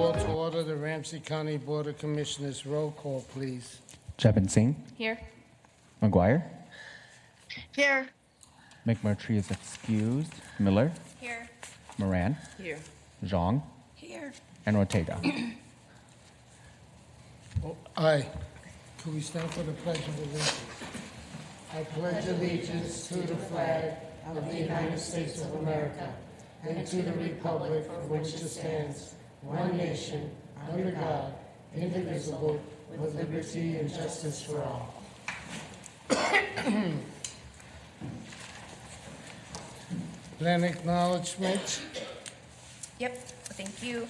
Call to order the Ramsey County Board of Commissioners. Roll call, please. Jevin Singh, Here. McGuire, Here. McMurtry is excused, Miller, Here. Moran, Here. Zhang, Here. and Ortega. Aye. Can we stand for the Pledge of Allegiance? I pledge allegiance to the flag of the United States of America and to the republic for which it stands, one nation, under God, indivisible, with liberty and justice for all. Land acknowledgement. Yep, thank you.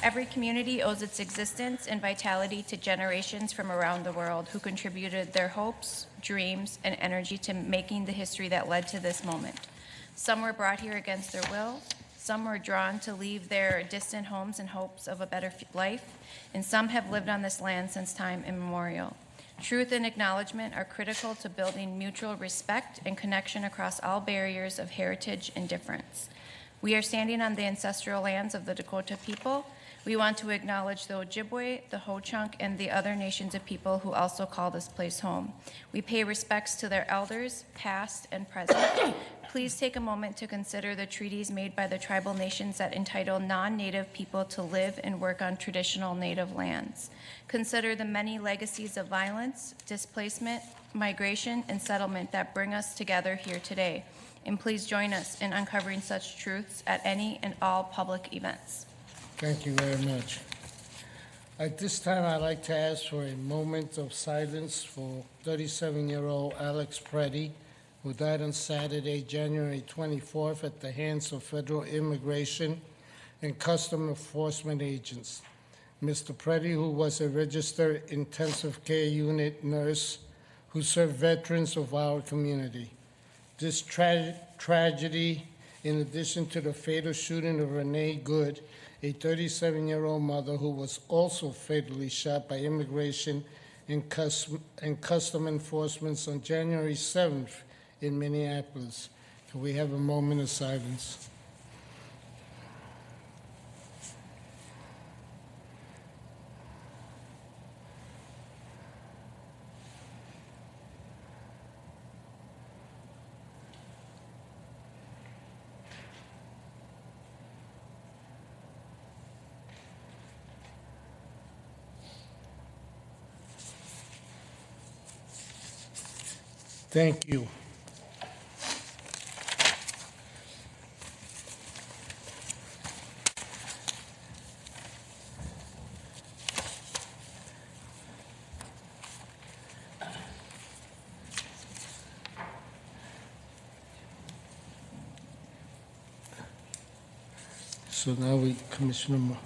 Every community owes its existence and vitality to generations from around the world who contributed their hopes, dreams, and energy to making the history that led to this moment. Some were brought here against their will, some were drawn to leave their distant homes in hopes of a better life, and some have lived on this land since time immemorial. Truth and acknowledgement are critical to building mutual respect and connection across all barriers of heritage and difference. We are standing on the ancestral lands of the Dakota people. We want to acknowledge the Ojibwe, the Ho-Chunk, and the other nations of people who also call this place home. We pay respects to their elders, past and present. Please take a moment to consider the treaties made by the tribal nations that entitle non-Native people to live and work on traditional Native lands. Consider the many legacies of violence, displacement, migration, and settlement that bring us together here today. And please join us in uncovering such truths at any and all public events. Thank you very much. At this time, I'd like to ask for a moment of silence for 37-year-old Alex Preddy, who died on Saturday, January 24th at the hands of federal immigration and custom enforcement agents. Mr. Preddy, who was a registered intensive care unit nurse who served veterans of our community. This tragedy, in addition to the fatal shooting of Renee Good, a 37-year-old mother who was also fatally shot by immigration and custom enforcement on January 7th in Minneapolis. Can we have a moment of silence? Thank you. So now Commissioner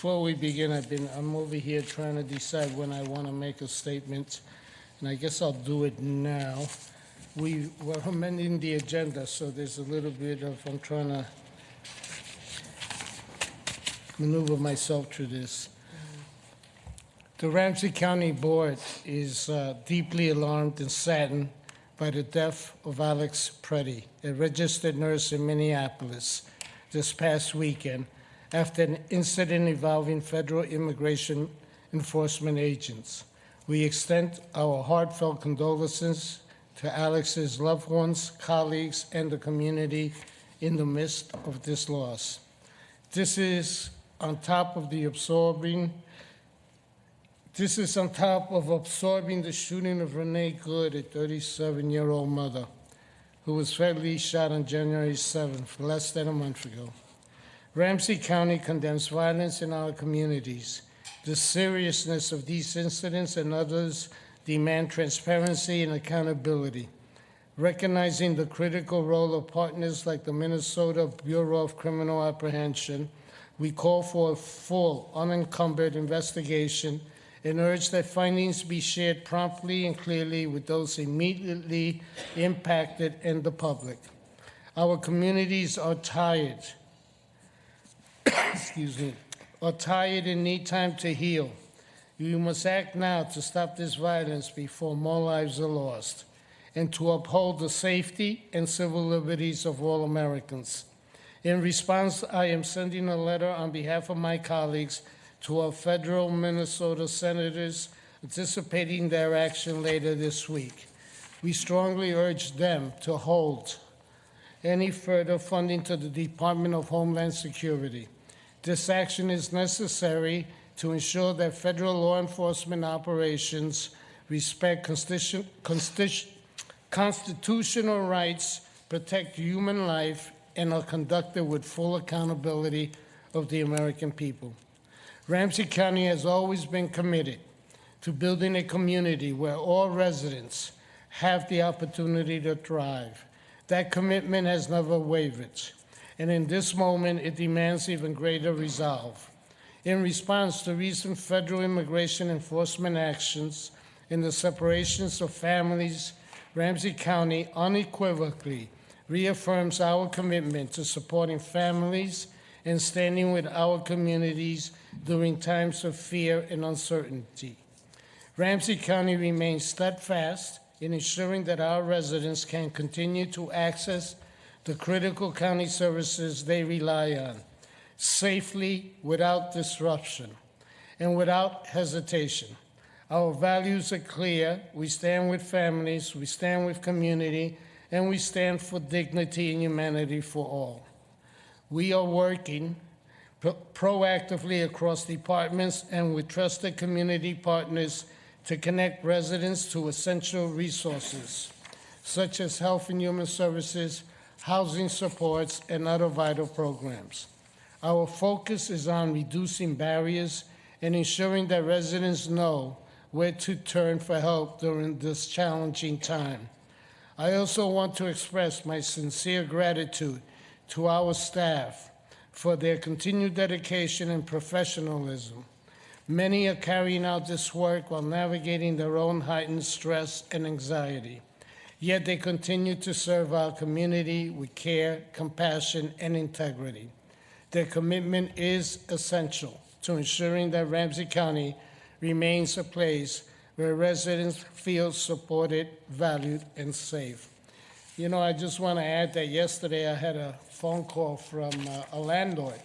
before we begin, I'm over here trying to decide when I want to make a statement, and I guess I'll do it now. We're amending the agenda, so there's a little bit of, I'm trying to maneuver myself through this. The Ramsey County Board is deeply alarmed and saddened by the death of Alex Preddy, a registered nurse in Minneapolis, this past weekend, after an incident involving federal immigration enforcement agents. We extend our heartfelt condolences to Alex's loved ones, colleagues, and the community in the midst of this loss. This is on top of absorbing the shooting of Renee Good, a 37-year-old mother, who was fatally shot on January 7th, less than a month ago. Ramsey County condemns violence in our communities. The seriousness of these incidents and others demand transparency and accountability. Recognizing the critical role of partners like the Minnesota Bureau of Criminal Apprehension, we call for a full, unencumbered investigation and urge that findings be shared promptly and clearly with those immediately impacted and the public. Our communities are tired are tired and need time to heal. We must act now to stop this violence before more lives are lost. and to uphold the safety and civil liberties of all Americans. In response, I am sending a letter on behalf of my colleagues to our federal Minnesota senators, anticipating their action later this week. We strongly urge them to hold any further funding to the Department of Homeland Security. This action is necessary to ensure that federal law enforcement operations respect constitutional rights, protect human life, and are conducted with full accountability of the American people. Ramsey County has always been committed to building a community where all residents have the opportunity to thrive. That commitment has never wavered, and in this moment, it demands even greater resolve. In response to recent federal immigration enforcement actions and the separations of families, Ramsey County unequivocally reaffirms our commitment to supporting families and standing with our communities during times of fear and uncertainty. Ramsey County remains steadfast in ensuring that our residents can continue to access the critical county services they rely on safely, without disruption, and without hesitation. Our values are clear. We stand with families, we stand with community, and we stand for dignity and humanity for all. We are working proactively across departments and with trusted community partners to connect residents to essential resources, such as health and human services, housing supports, and other vital programs. Our focus is on reducing barriers and ensuring that residents know where to turn for help during this challenging time. I also want to express my sincere gratitude to our staff for their continued dedication and professionalism. Many are carrying out this work while navigating their own heightened stress and anxiety. Yet they continue to serve our community with care, compassion, and integrity. Their commitment is essential to ensuring that Ramsey County remains a place where residents feel supported, valued, and safe. You know, I just want to add that yesterday I had a phone call from a landlord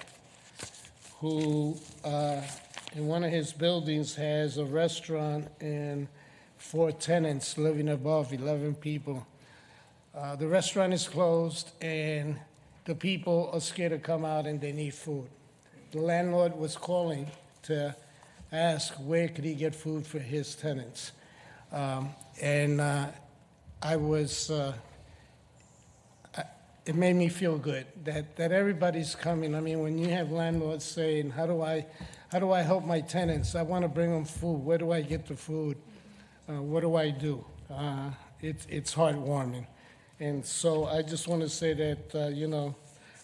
who, in one of his buildings, has a restaurant and 4 tenants living above, 11 people. The restaurant is closed, and the people are scared to come out and they need food. The landlord was calling to ask where could he get food for his tenants. It made me feel good that everybody's coming. I mean, when you have landlords saying, how do I help my tenants? I want to bring them food. Where do I get the food? What do I do? It's heartwarming. And so I just want to say that,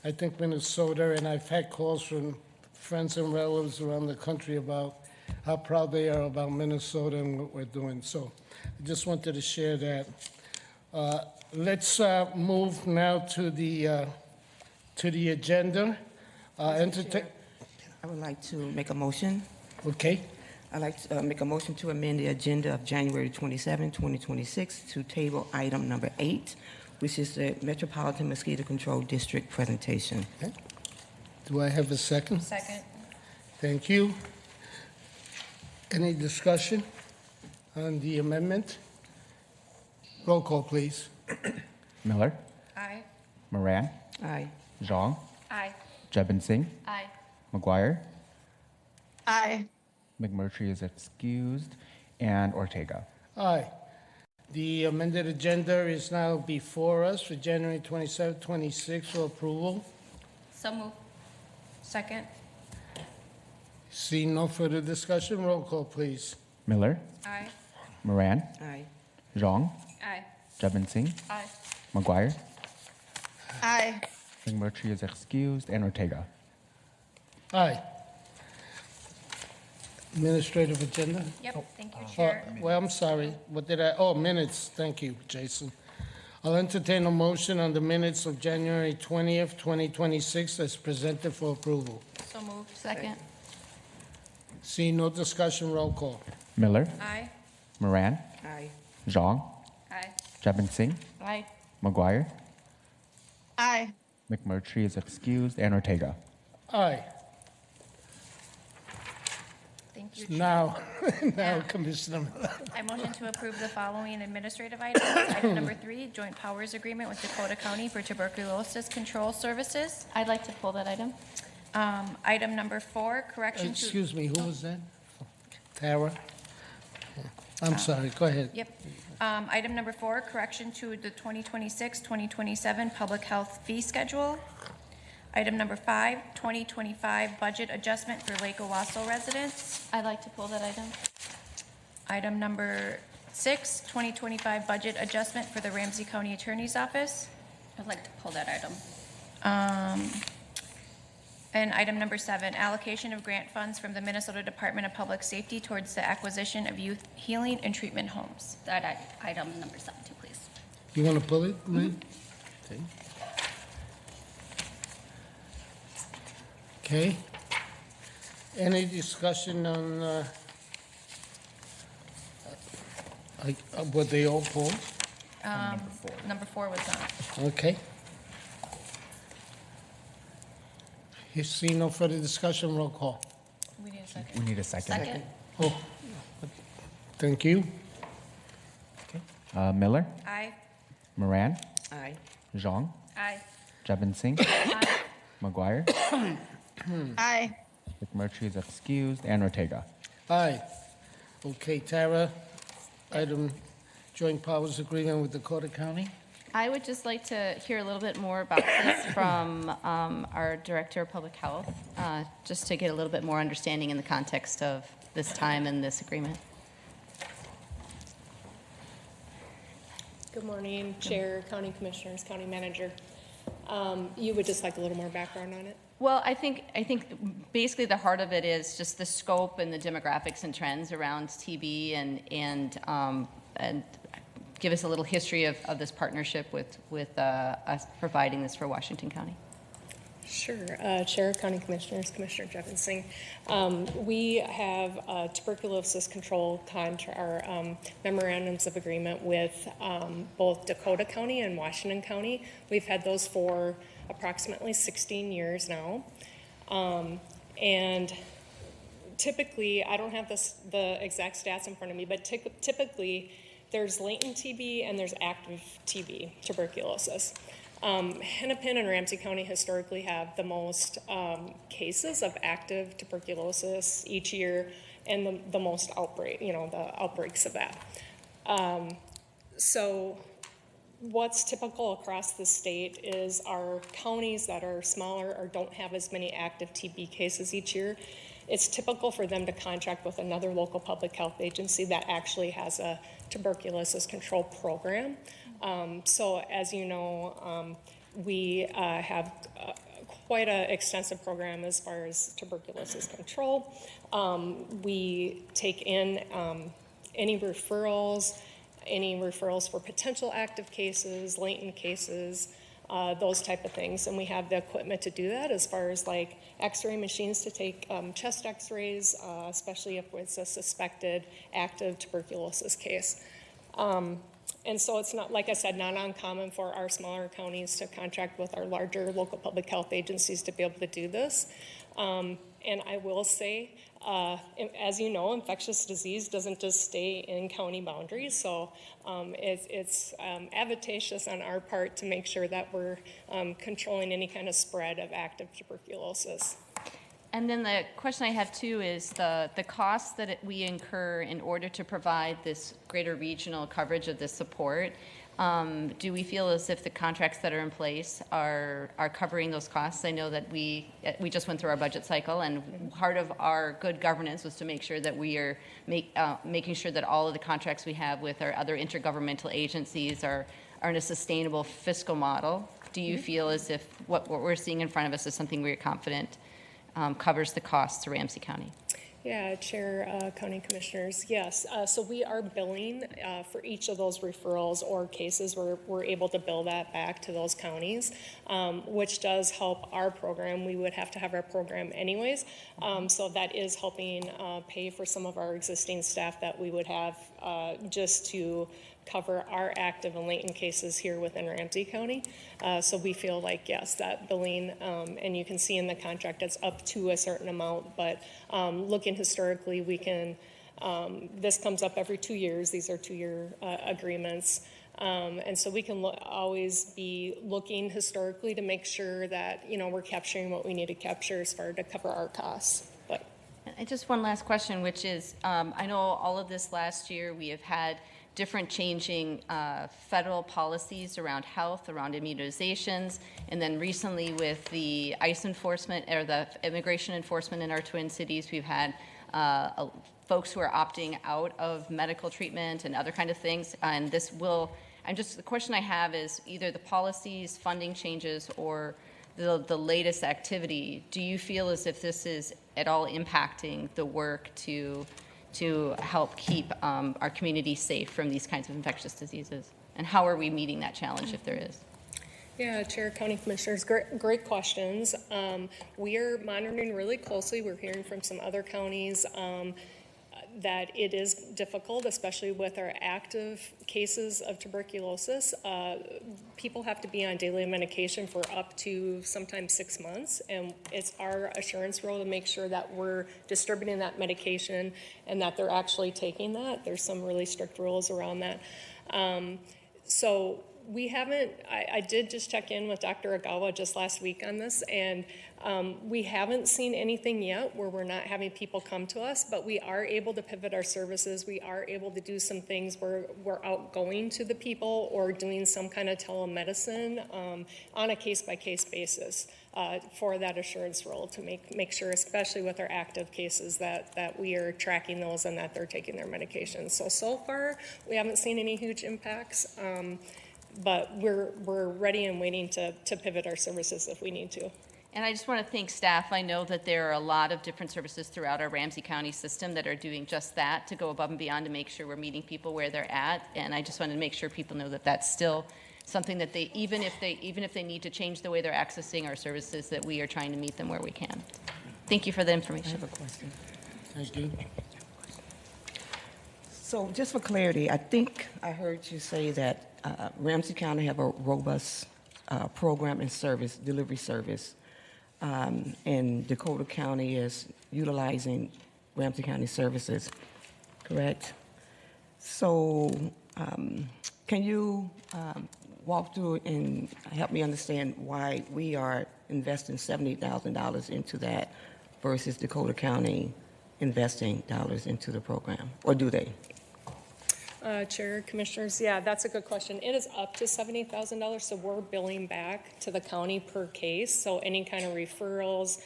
I think Minnesota, and I've had calls from friends and relatives around the country about how proud they are about Minnesota and what we're doing. So I just wanted to share that. Let's move now to the agenda. I would like to make a motion. Okay. I'd like to make a motion to amend the agenda of January 27, 2026 to table item number 8, which is the Metropolitan Mosquito Control District presentation. Okay. Do I have a second? Second. Thank you. Any discussion on the amendment? Roll call, please. Miller, Aye. Moran, Aye. Zhang, Aye. Jebin Singh, Aye. McGuire, Aye. McMurtry is excused, and Ortega. Aye. The amended agenda is now before us for January 27, 26 for approval. So move. Second. Seeing no further discussion, roll call, please. Miller, Aye. Moran, Aye. Zhang, Aye. Jebin Singh, Aye. McGuire, Aye. McMurtry is excused, and Ortega. Aye. Administrative agenda? Yep, thank you, Chair. Well, I'm sorry. What did I? Oh, minutes. Thank you, Jason. I'll entertain a motion on the minutes of January 20th, 2026 as presented for approval. So moved. Second. Seeing no discussion, roll call. Miller, Aye. Moran, Aye. Zhang, Aye. Jevin Singh, Aye. McGuire, Aye. McMurtry is excused, and Ortega. Aye. Thank you, Chair. Now, Yeah. Commissioner Miller. I motion to approve the following administrative items. Item number 3, joint powers agreement with Dakota County for tuberculosis control services. I'd like to pull that item. Item number 4, correction to... Excuse me, who was that? Tara? I'm sorry, go ahead. Yep. Item number 4, correction to the 2026-2027 public health fee schedule. Item number 5, 2025 budget adjustment for Lake Owasso residents. I'd like to pull that item. Item number 6, 2025 budget adjustment for the Ramsey County Attorney's Office. I'd like to pull that item. And item number 7, allocation of grant funds from the Minnesota Department of Public Safety towards the acquisition of youth healing and treatment homes. That item number 7, too, please. You want to pull it, Lynn? Okay. Okay. Any discussion on, were they all pulled? Number 4 was not. Okay. You see no further discussion, roll call. We need a second. We need a second. Second. Oh, thank you. Miller, Aye. Moran, Aye. Zhang, Aye. Jevin Singh, McGuire, Aye. McMurtry is excused, and Ortega. Aye. Okay, Tara, item joint powers agreement with Dakota County. I would just like to hear a little bit more about this from our Director of Public Health, just to get a little bit more understanding in the context of this time and this agreement. Good morning, Chair, County Commissioners, County Manager. You would just like a little more background on it? Well, I think basically the heart of it is just the scope and the demographics and trends around TB and give us a little history of this partnership with us providing this for Washington County. Sure. Chair, County Commissioners, Commissioner Jevin Singh. We have tuberculosis control memorandums of agreement with both Dakota County and Washington County. We've had those for approximately 16 years now. And typically, I don't have the exact stats in front of me, but typically there's latent TB and there's active TB, tuberculosis. Hennepin and Ramsey County historically have the most cases of active tuberculosis each year and the most the outbreaks of that. So what's typical across the state is our counties that are smaller or don't have as many active TB cases each year, it's typical for them to contract with another local public health agency that actually has a tuberculosis control program. So as you know, we have quite an extensive program as far as tuberculosis control. We take in any referrals for potential active cases, latent cases, those type of things. And we have the equipment to do that as far as like x-ray machines to take chest x-rays, especially if it's a suspected active tuberculosis case. And so it's not, like I said, not uncommon for our smaller counties to contract with our larger local public health agencies to be able to do this. And I will say, as you know, infectious disease doesn't just stay in county boundaries, so it's advantageous on our part to make sure that we're controlling any kind of spread of active tuberculosis. And then the question I have too is the costs that we incur in order to provide this greater regional coverage of this support. Do we feel as if the contracts that are in place are covering those costs? I know that we just went through our budget cycle, and part of our good governance was to make sure that we are making sure that all of the contracts we have with our other intergovernmental agencies are in a sustainable fiscal model. Do you feel as if what we're seeing in front of us is something we're confident covers the costs to Ramsey County? Yeah, Chair, County Commissioners, yes. So we are billing for each of those referrals or cases. We're able to bill that back to those counties, which does help our program. We would have to have our program anyways. So that is helping pay for some of our existing staff that we would have just to cover our active and latent cases here within Ramsey County. So we feel like, yes, that billing, and you can see in the contract, it's up to a certain amount, but looking historically, we can, this comes up every 2 years. These are 2-year agreements. And so we can always be looking historically to make sure that, we're capturing what we need to capture as far to cover our costs. But And just one last question, which is, I know all of this last year, we have had different changing federal policies around health, around immunizations, and then recently with the ICE enforcement or the immigration enforcement in our Twin Cities, we've had folks who are opting out of medical treatment and other kind of things. And this will, the question I have is either the policies, funding changes, or the latest activity. Do you feel as if this is at all impacting the work to help keep our community safe from these kinds of infectious diseases? And how are we meeting that challenge if there is? yeah, Chair, County Commissioners, great questions. We are monitoring really closely. We're hearing from some other counties that it is difficult, especially with our active cases of tuberculosis. People have to be on daily medication for up to sometimes 6 months, and it's our assurance role to make sure that we're distributing that medication and that they're actually taking that. There's some really strict rules around that. So we haven't, I did just check in with Dr. Agawa just last week on this, and we haven't seen anything yet where we're not having people come to us, but we are able to pivot our services. We are able to do some things where we're outgoing to the people or doing some kind of telemedicine on a case-by-case basis for that assurance role to make sure, especially with our active cases, that we are tracking those and that they're taking their medications. So far, we haven't seen any huge impacts, but we're ready and waiting to pivot our services if we need to. And I just want to thank staff. I know that there are a lot of different services throughout our Ramsey County system that are doing just that, to go above and beyond to make sure we're meeting people where they're at. And I just wanted to make sure people know that that's still something that they, even if they need to change the way they're accessing our services, that we are trying to meet them where we can. Thank you for the information. I have a question. Thank you. So just for clarity, I think I heard you say that Ramsey County have a robust program and service, delivery service, and Dakota County is utilizing Ramsey County services, correct? So can you walk through and help me understand why we are investing $70,000 into that versus Dakota County investing dollars into the program, or do they? Chair, Commissioners, yeah, that's a good question. It is up to $70,000, so we're billing back to the county per case. So any kind of referrals,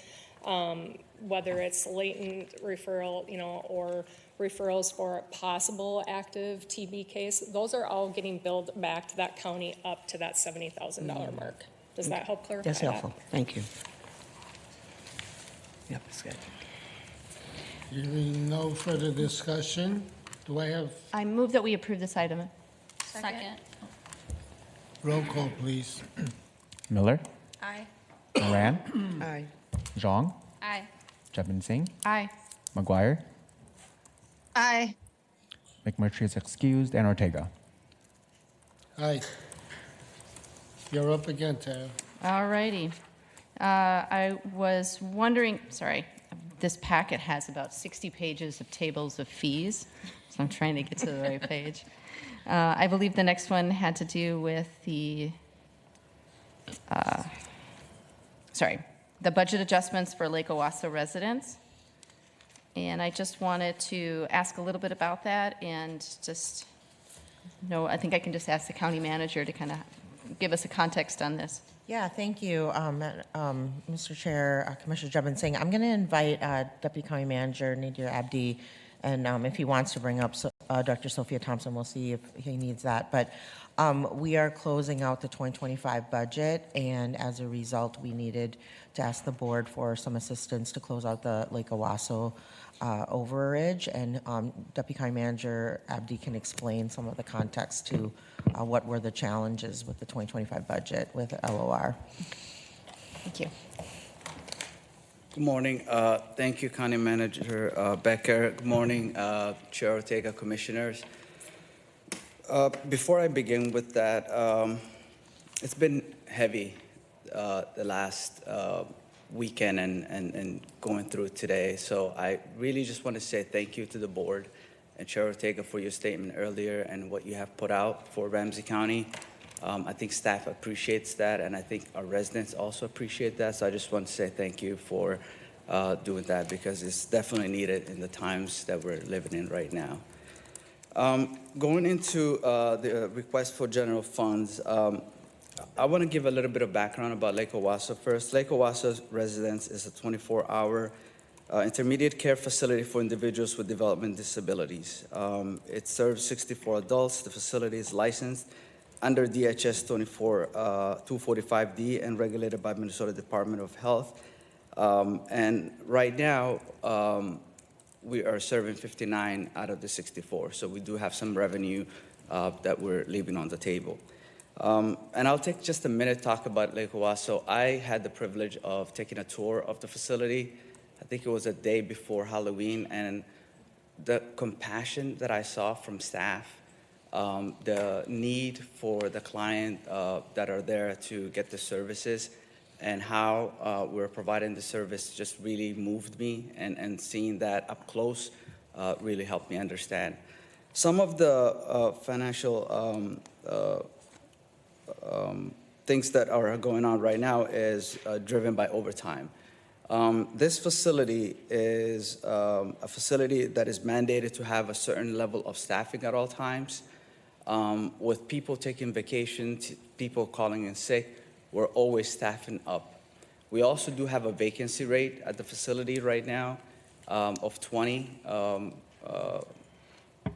whether it's latent referral, or referrals for a possible active TB case, those are all getting billed back to that county up to that $70,000 mark. Does that help clarify? That's helpful. Thank you. Yep, that's good. Hearing no further discussion, do I have I move that we approve this item. Second. roll call, please? Miller, Aye. Moran, Aye. Zhang, Aye. Jebin Singh, Aye. McGuire, Aye. McMurtry is excused, and Ortega. Aye. You're up again, Tara. All righty. I was wondering, sorry, this packet has about 60 pages of tables of fees, so I'm trying to get to the right page. I believe the next one had to do with the budget adjustments for Lake Owasso residents. And I just wanted to ask a little bit about that, and just I think I can just ask the county manager to kind of give us a context on this. Yeah, thank you, Mr. Chair, Commissioner Jebin Singh. I'm going to invite Deputy County Manager Nadir Abdi, and if he wants to bring up Dr. Sophia Thompson, we'll see if he needs that. But we are closing out the 2025 budget, and as a result, we needed to ask the board for some assistance to close out the Lake Owasso overage, and Deputy County Manager Abdi can explain some of the context to what were the challenges with the 2025 budget with LOR. Thank you. Good morning. Thank you, County Manager Becker. Good morning, Chair Ortega, Commissioners. Before I begin with that, it's been heavy the last weekend and going through today. So I really just want to say thank you to the board and Chair Ortega for your statement earlier and what you have put out for Ramsey County. I think staff appreciates that, and I think our residents also appreciate that. So I just want to say thank you for doing that, because it's definitely needed in the times that we're living in right now. Going into the request for general funds, I want to give a little bit of background about Lake Owasso first. Lake Owasso Residence is a 24-hour intermediate care facility for individuals with development disabilities. It serves 64 adults. The facility is licensed under DHS 245D and regulated by Minnesota Department of Health. And right now, we are serving 59 out of the 64. So we do have some revenue that we're leaving on the table. And I'll take just a minute to talk about Lake Owasso. I had the privilege of taking a tour of the facility. I think it was a day before Halloween, and the compassion that I saw from staff, the need for the client that are there to get the services, and how we're providing the service just really moved me, and seeing that up close really helped me understand. Some of the financial things that are going on right now is driven by overtime. This facility is a facility that is mandated to have a certain level of staffing at all times. With people taking vacations, people calling in sick, we're always staffing up. We also do have a vacancy rate at the facility right now of 20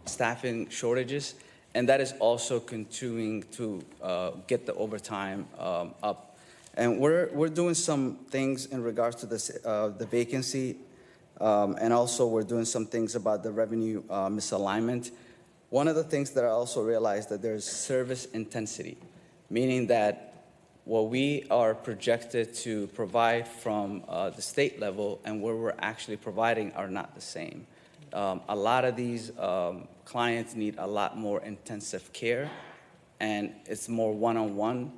staffing shortages, and that is also continuing to get the overtime up. And we're doing some things in regards to this, the vacancy, and also we're doing some things about the revenue misalignment. One of the things that I also realized that there's service intensity, meaning that what we are projected to provide from the state level and where we're actually providing are not the same. A lot of these clients need a lot more intensive care, and it's more one-on-one,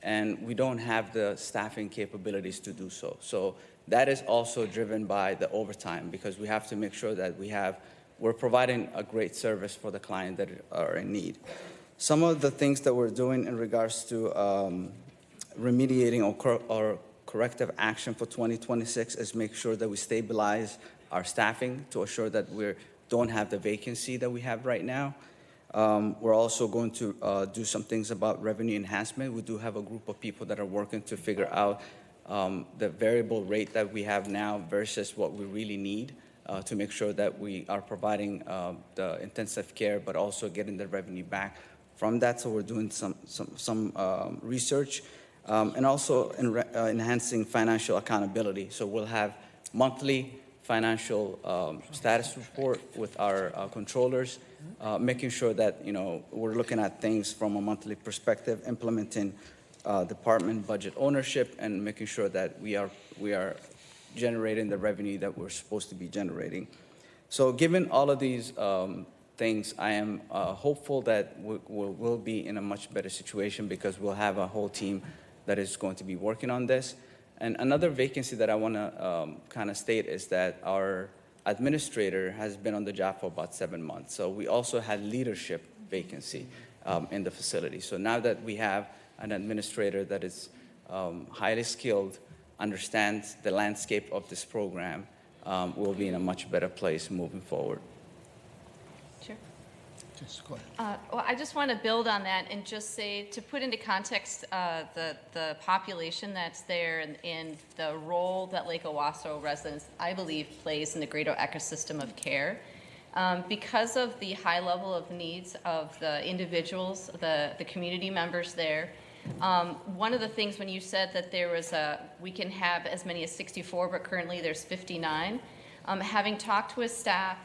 and we don't have the staffing capabilities to do so. So that is also driven by the overtime, because we have to make sure that we're providing a great service for the client that are in need. Some of the things that we're doing in regards to remediating or corrective action for 2026 is make sure that we stabilize our staffing to assure that we don't have the vacancy that we have right now. We're also going to do some things about revenue enhancement. We do have a group of people that are working to figure out the variable rate that we have now versus what we really need to make sure that we are providing the intensive care, but also getting the revenue back from that. So we're doing some research, and also enhancing financial accountability. So we'll have monthly financial status report with our controllers, making sure that we're looking at things from a monthly perspective, implementing department budget ownership, and making sure that we are generating the revenue that we're supposed to be generating. So given all of these things, I am hopeful that we'll be in a much better situation, because we'll have a whole team that is going to be working on this. And another vacancy that I want to kind of state is that our administrator has been on the job for about 7 months. So we also had leadership vacancy in the facility. So now that we have an administrator that is highly skilled, understands the landscape of this program, we'll be in a much better place moving forward. Sure. Just go ahead. Well, I just want to build on that and just say, to put into context the population that's there, and the role that Lake Owasso residents, I believe, plays in the greater ecosystem of care. Because of the high level of needs of the individuals, the community members there, one of the things when you said that we can have as many as 64, but currently there's 59, having talked with staff,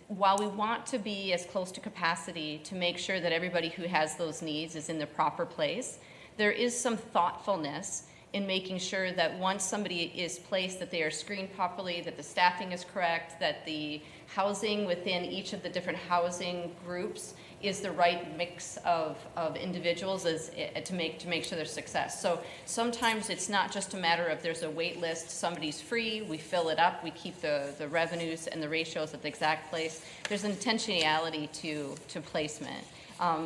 while we want to be as close to capacity to make sure that everybody who has those needs is in the proper place, there is some thoughtfulness in making sure that once somebody is placed, that they are screened properly, that the staffing is correct, that the housing within each of the different housing groups is the right mix of individuals to make sure there's success. So sometimes it's not just a matter of there's a wait list, somebody's free, we fill it up, we keep the revenues and the ratios at the exact place. There's an intentionality to placement.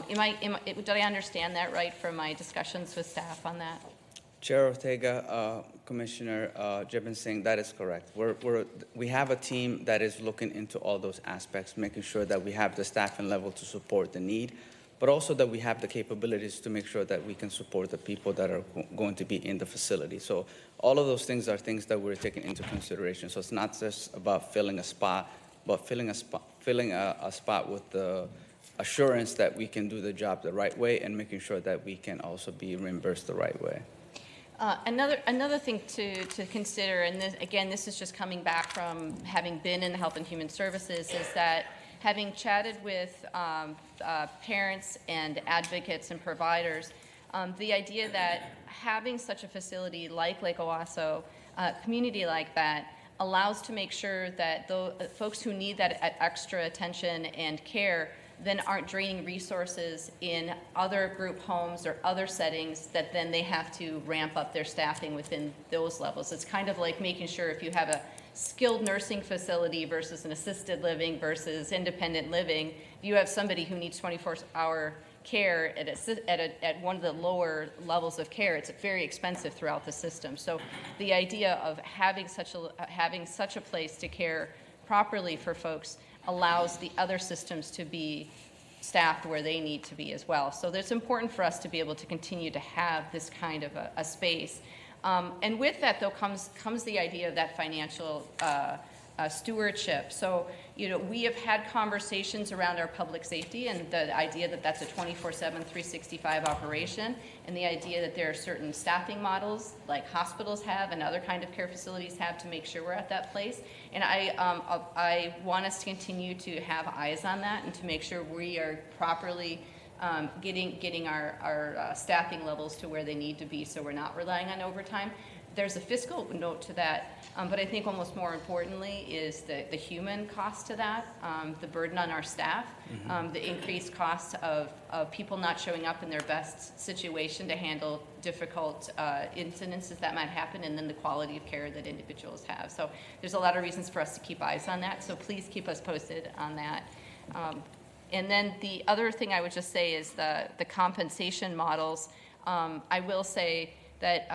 Did I understand that right from my discussions with staff on that? Chair Ortega, Commissioner Jibin Singh, that is correct. We have a team that is looking into all those aspects, making sure that we have the staffing level to support the need, but also that we have the capabilities to make sure that we can support the people that are going to be in the facility. So all of those things are things that we're taking into consideration. So it's not just about filling a spot, but filling a spot with the assurance that we can do the job the right way and making sure that we can also be reimbursed the right way. Another thing to consider, and this is just coming back from having been in Health and Human Services, is that having chatted with parents and advocates and providers, the idea that having such a facility like Lake Owasso, community like that, allows to make sure that the folks who need that extra attention and care then aren't draining resources in other group homes or other settings that then they have to ramp up their staffing within those levels. It's kind of like making sure if you have a skilled nursing facility versus an assisted living versus independent living, if you have somebody who needs 24-hour care at one of the lower levels of care, it's very expensive throughout the system. So the idea of having such a place to care properly for folks allows the other systems to be staffed where they need to be as well. So it's important for us to be able to continue to have this kind of a space. And with that, though, comes the idea of that financial stewardship. So, we have had conversations around our public safety and the idea that that's a 24/7, 365 operation, and the idea that there are certain staffing models like hospitals have and other kind of care facilities have to make sure we're at that place. And I want us to continue to have eyes on that and to make sure we are properly getting our staffing levels to where they need to be, so we're not relying on overtime. There's a fiscal note to that, but I think almost more importantly is the human cost to that, the burden on our staff, the increased cost of people not showing up in their best situation to handle difficult incidences that might happen, and then the quality of care that individuals have. So there's a lot of reasons for us to keep eyes on that, so please keep us posted on that. And then the other thing I would just say is the compensation models. I will say that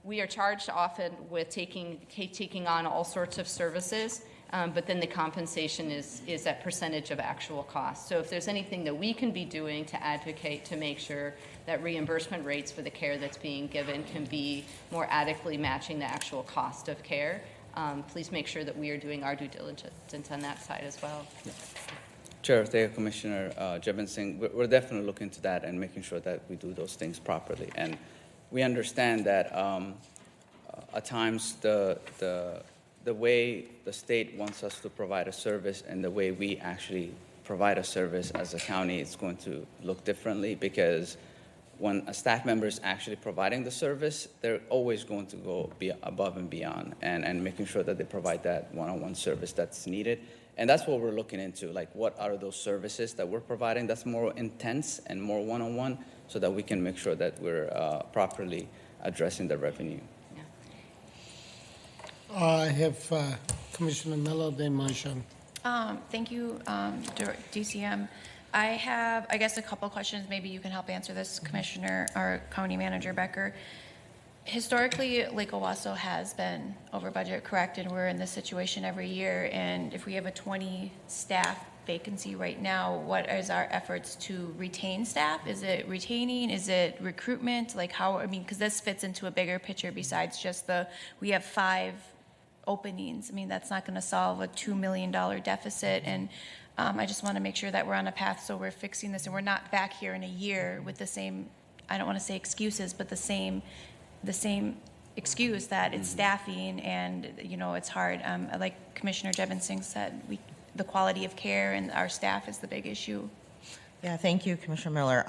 we are charged often with taking on all sorts of services, but then the compensation is that percentage of actual cost. So if there's anything that we can be doing to advocate to make sure that reimbursement rates for the care that's being given can be more adequately matching the actual cost of care, please make sure that we are doing our due diligence on that side as well. Chair Ortega, Commissioner Jibin Singh, we're definitely looking into that and making sure that we do those things properly. And we understand that at times the way the state wants us to provide a service and the way we actually provide a service as a county is going to look differently, because when a staff member is actually providing the service, they're always going to go above and beyond and making sure that they provide that one-on-one service that's needed. And that's what we're looking into, like what are those services that we're providing that's more intense and more one-on-one, so that we can make sure that we're properly addressing the revenue. I have Commissioner Miller, then Marshall. Thank you, DCM. I have, I guess, a couple questions. Maybe you can help answer this, Commissioner or County Manager Becker. Historically, Lake Owasso has been over budget, correct? And we're in this situation every year. And if we have a 20 staff vacancy right now, what is our efforts to retain staff? Is it retaining? Is it recruitment? Like how, I mean, because this fits into a bigger picture besides just we have 5 openings. I mean, that's not going to solve a $2 million deficit. And I just want to make sure that we're on a path so we're fixing this and we're not back here in a year with the same, I don't want to say excuses, but the same excuse that it's staffing and, it's hard. Like Commissioner Jibin Singh said, the quality of care and our staff is the big issue. Yeah, thank you, Commissioner Miller.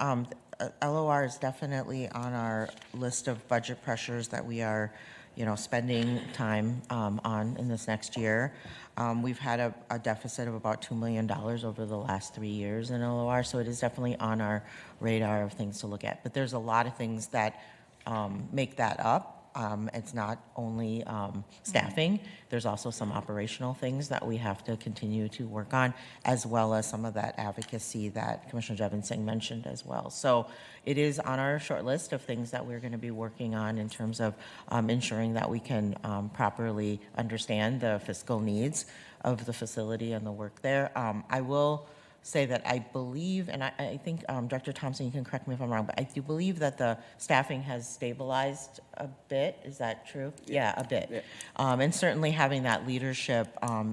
LOR is definitely on our list of budget pressures that we are spending time on in this next year. We've had a deficit of about $2 million over the last 3 years in LOR, so it is definitely on our radar of things to look at. But there's a lot of things that make that up. It's not only staffing, there's also some operational things that we have to continue to work on, as well as some of that advocacy that Commissioner Jevin Singh mentioned as well. So it is on our short list of things that we're going to be working on in terms of ensuring that we can properly understand the fiscal needs of the facility and the work there. I will say that I believe, and I think Dr. Thompson, you can correct me if I'm wrong, but I do believe that the staffing has stabilized a bit. Is that true? Yeah, a bit. Yeah. And certainly having that leadership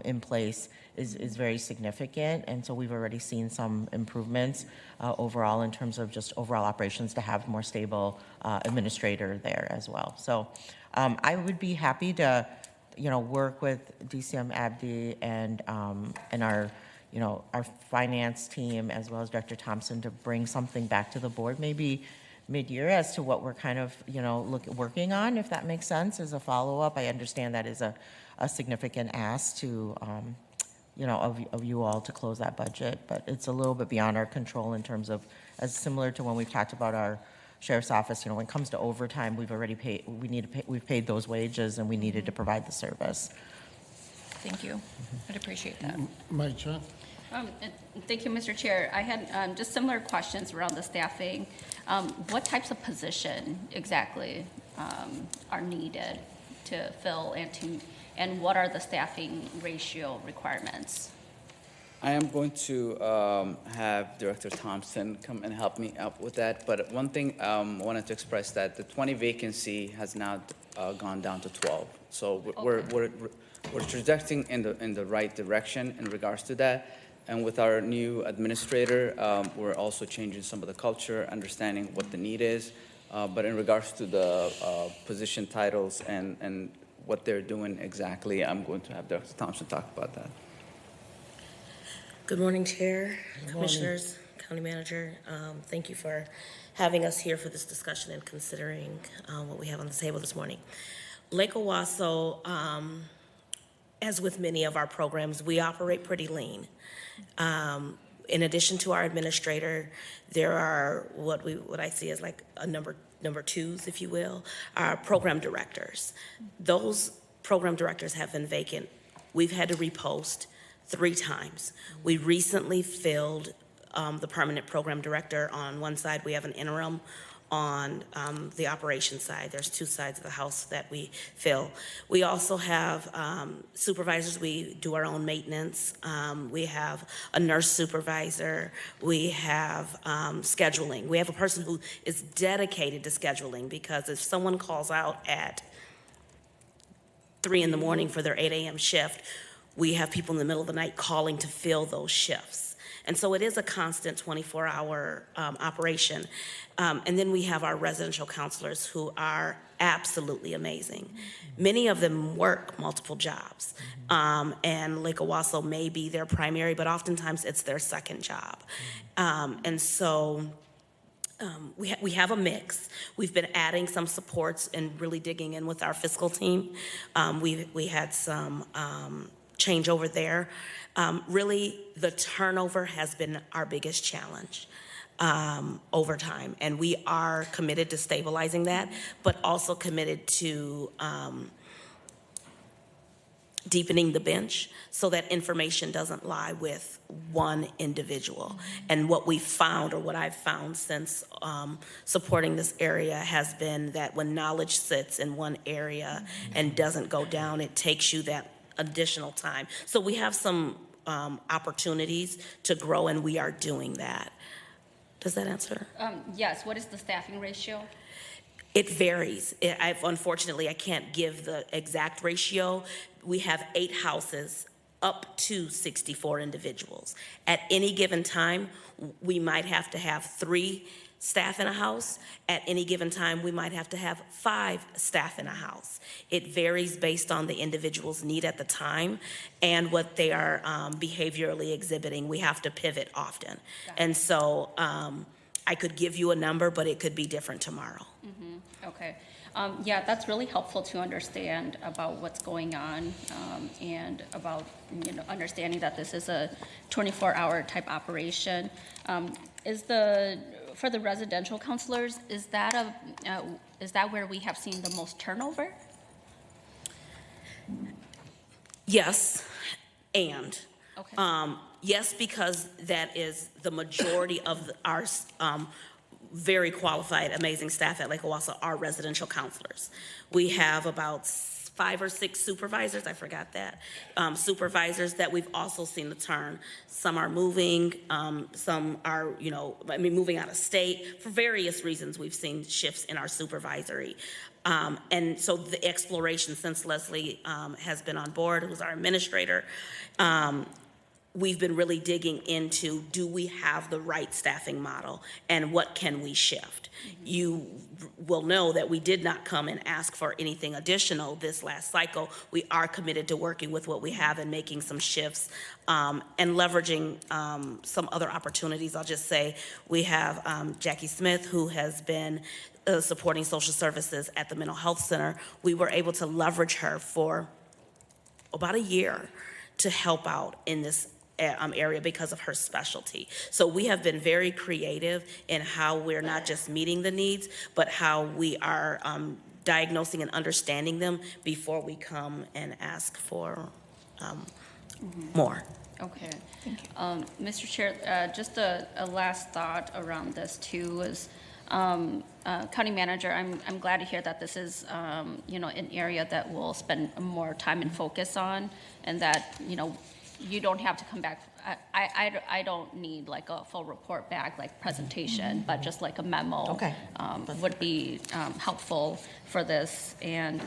in place is very significant. And so we've already seen some improvements overall in terms of just overall operations to have more stable administrator there as well. So I would be happy to, work with DCM Abdi and our our finance team, as well as Dr. Thompson, to bring something back to the board, maybe mid-year, as to what we're kind of, working on, if that makes sense, as a follow-up. I understand that is a significant ask to, of you all to close that budget, but it's a little bit beyond our control in terms of, as similar to when we've talked about our sheriff's office, when it comes to overtime, we've paid those wages, and we needed to provide the service. Thank you. I'd appreciate that. Mike John? Thank you, Mr. Chair. I had just similar questions around the staffing. What types of position exactly are needed to fill and what are the staffing ratio requirements? I am going to have Director Thompson come and help me out with that. But one thing I wanted to express that the 20 vacancy has now gone down to 12. So we're trajecting in the right direction in regards to that. And with our new administrator, we're also changing some of the culture, understanding what the need is. But in regards to the position titles and what they're doing exactly, I'm going to have Dr. Thompson talk about that. Good morning, Chair, Commissioners, County Manager. Thank you for having us here for this discussion and considering what we have on the table this morning. Lake Owasso, as with many of our programs, we operate pretty lean. In addition to our administrator, there are what I see as like a number twos, if you will, our program directors. Those program directors have been vacant. We've had to repost 3 times. We recently filled the permanent program director. On one side, we have an interim. On the operations side, there's 2 sides of the house that we fill. We also have supervisors. We do our own maintenance. We have a nurse supervisor. We have scheduling. We have a person who is dedicated to scheduling, because if someone calls out at 3 in the morning for their 8 a.m. shift, we have people in the middle of the night calling to fill those shifts. And so it is a constant 24-hour operation. And then we have our residential counselors, who are absolutely amazing. Many of them work multiple jobs. And Lake Owasso may be their primary, but oftentimes it's their second job. And so we have a mix. We've been adding some supports and really digging in with our fiscal team. We had some change over there. Really, the turnover has been our biggest challenge over time, and we are committed to stabilizing that, but also committed to deepening the bench so that information doesn't lie with one individual. And what we found, or what I've found since supporting this area, has been that when knowledge sits in one area and doesn't go down, it takes you that additional time. So we have some opportunities to grow, and we are doing that. Does that answer? Yes. What is the staffing ratio? It varies. Unfortunately, I can't give the exact ratio. We have 8 houses up to 64 individuals. At any given time, we might have to have 3 staff in a house. At any given time, we might have to have 5 staff in a house. It varies based on the individual's need at the time and what they are behaviorally exhibiting. We have to pivot often. And so I could give you a number, but it could be different tomorrow. Okay. Okay. Yeah, that's really helpful to understand about what's going on, and about, understanding that this is a 24-hour type operation. For the residential counselors, is that where we have seen the most turnover? Yes, and. Okay. Yes, because that is the majority of our very qualified, amazing staff at Lake Owasso are residential counselors. We have about 5 or 6 supervisors, I forgot that, supervisors that we've also seen the turn. Some are moving, some are, moving out of state. For various reasons, we've seen shifts in our supervisory. And so the exploration, since Leslie has been on board, who's our administrator, we've been really digging into, do we have the right staffing model and what can we shift? You will know that we did not come and ask for anything additional this last cycle. We are committed to working with what we have and making some shifts and leveraging some other opportunities. I'll just say we have Jackie Smith, who has been supporting social services at the mental health center. We were able to leverage her for about a year to help out in this area because of her specialty. So we have been very creative in how we're not just meeting the needs, but how we are diagnosing and understanding them before we come and ask for more. Okay. Thank you. Mr. Chair, just a last thought around this too is, County Manager, I'm glad to hear that this is, an area that we'll spend more time and focus on, and that, you don't have to come back. I don't need like a full report back, like presentation, but just like a memo. Okay. Would be helpful for this. And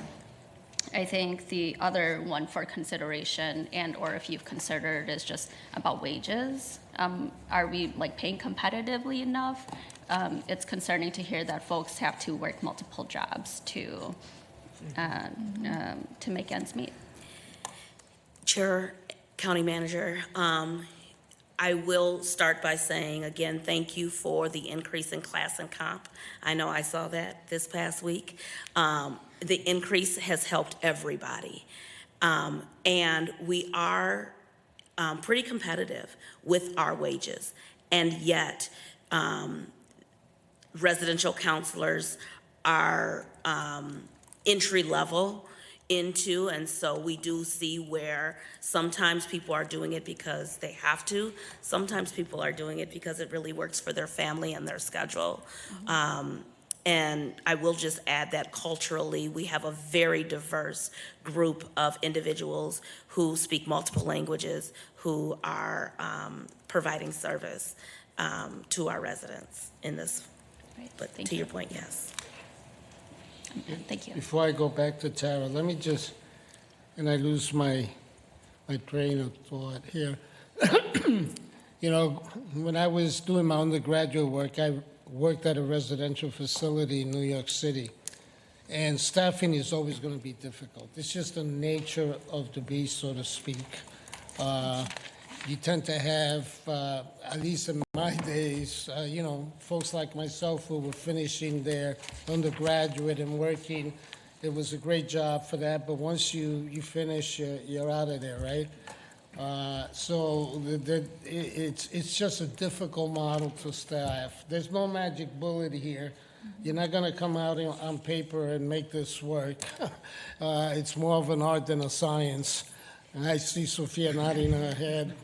I think the other one for consideration, and or if you've considered, is just about wages. Are we like paying competitively enough? It's concerning to hear that folks have to work multiple jobs to make ends meet. Chair, County Manager, I will start by saying, again, thank you for the increase in class and comp. I know I saw that this past week. The increase has helped everybody. And we are pretty competitive with our wages. And yet, residential counselors are entry level into, and so we do see where sometimes people are doing it because they have to. Sometimes people are doing it because it really works for their family and their schedule. And I will just add that culturally, we have a very diverse group of individuals who speak multiple languages, who are providing service to our residents in this. Right. But Thank to you. your point, yes. Thank you. Before I go back to Tara, let me just, and I lose my train of thought here. When I was doing my undergraduate work, I worked at a residential facility in New York City. And staffing is always going to be difficult. It's just the nature of the beast, so to speak. You tend to have, at least in my days, folks like myself who were finishing their undergraduate and working. It was a great job for that, but once you finish, you're out of there, right? So it's just a difficult model to staff. There's no magic bullet here. You're not going to come out on paper and make this work. It's more of an art than a science. And I see Sophia nodding her head.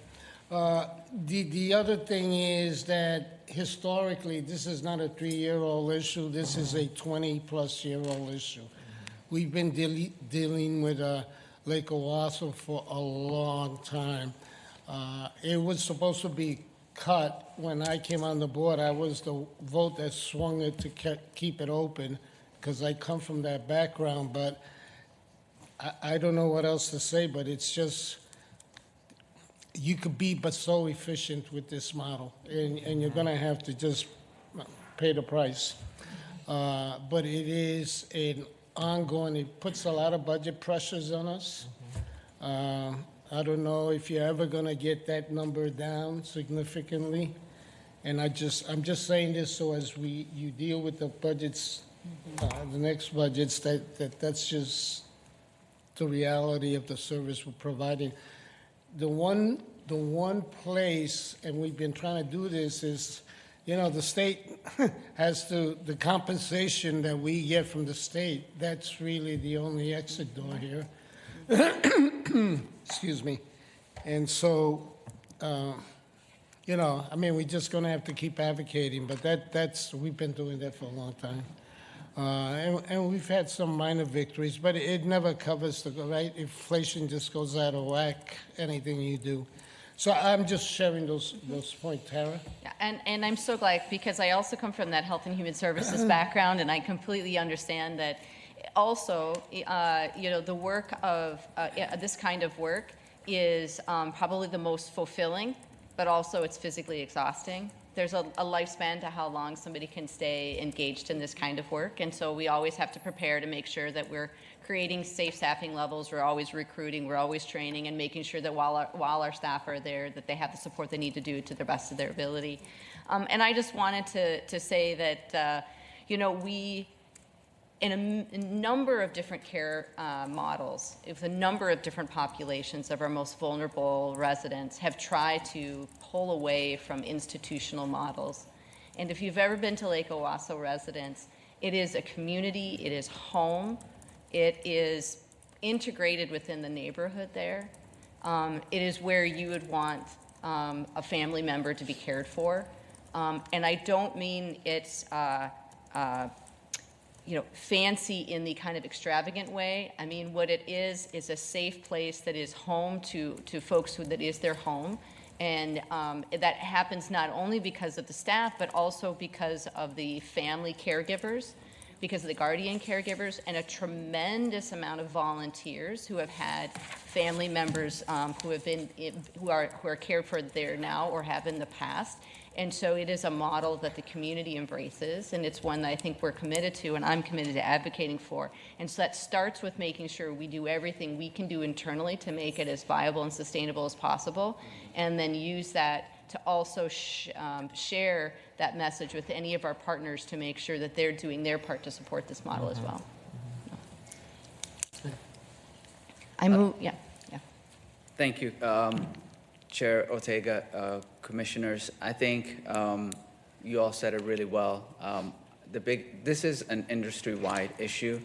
The other thing is that historically, this is not a 3-year-old issue. This is a 20-plus-year-old issue. We've been dealing with Lake Owasso for a long time. It was supposed to be cut when I came on the board. I was the vote that swung it to keep it open because I come from that background. But I don't know what else to say, but it's just, you could be but so efficient with this model, and you're going to have to just pay the price. But it is an ongoing, it puts a lot of budget pressures on us. I don't know if you're ever going to get that number down significantly. And I'm just saying this so as you deal with the budgets the next budgets, that's just the reality of the service we're providing. The one place, and we've been trying to do this, is, the state has the compensation that we get from the state. That's really the only exit door here. Excuse me. And so, we're just going to have to keep advocating, but we've been doing that for a long time. And we've had some minor victories, but it never covers right? Inflation just goes out of whack, anything you do. So I'm just sharing those points, Tara. Yeah, and I'm so glad, because I also come from that health and human services background, and I completely understand that also, the work of this kind of work is probably the most fulfilling, but also it's physically exhausting. There's a lifespan to how long somebody can stay engaged in this kind of work, and so we always have to prepare to make sure that we're creating safe staffing levels, we're always recruiting, we're always training, and making sure that while our staff are there, that they have the support they need to do to the best of their ability. And I just wanted to say that, we, in a number of different care models, with a number of different populations of our most vulnerable residents, have tried to pull away from institutional models. And if you've ever been to Lake Owasso residence, it is a community, it is home, it is integrated within the neighborhood there. It is where you would want a family member to be cared for. And I don't mean it's fancy in the kind of extravagant way. I mean, what it is a safe place that is home to folks that is their home. And that happens not only because of the staff, but also because of the family caregivers, because of the guardian caregivers, and a tremendous amount of volunteers who have had family members who are cared for there now or have in the past. And so it is a model that the community embraces, and it's one that I think we're committed to, and I'm committed to advocating for. And so that starts with making sure we do everything we can do internally to make it as viable and sustainable as possible, and then use that to also share that message with any of our partners to make sure that they're doing their part to support this model as well. I move, yeah. Thank you, Chair Ortega, Commissioners. I think you all said it really well. This is an industry-wide issue.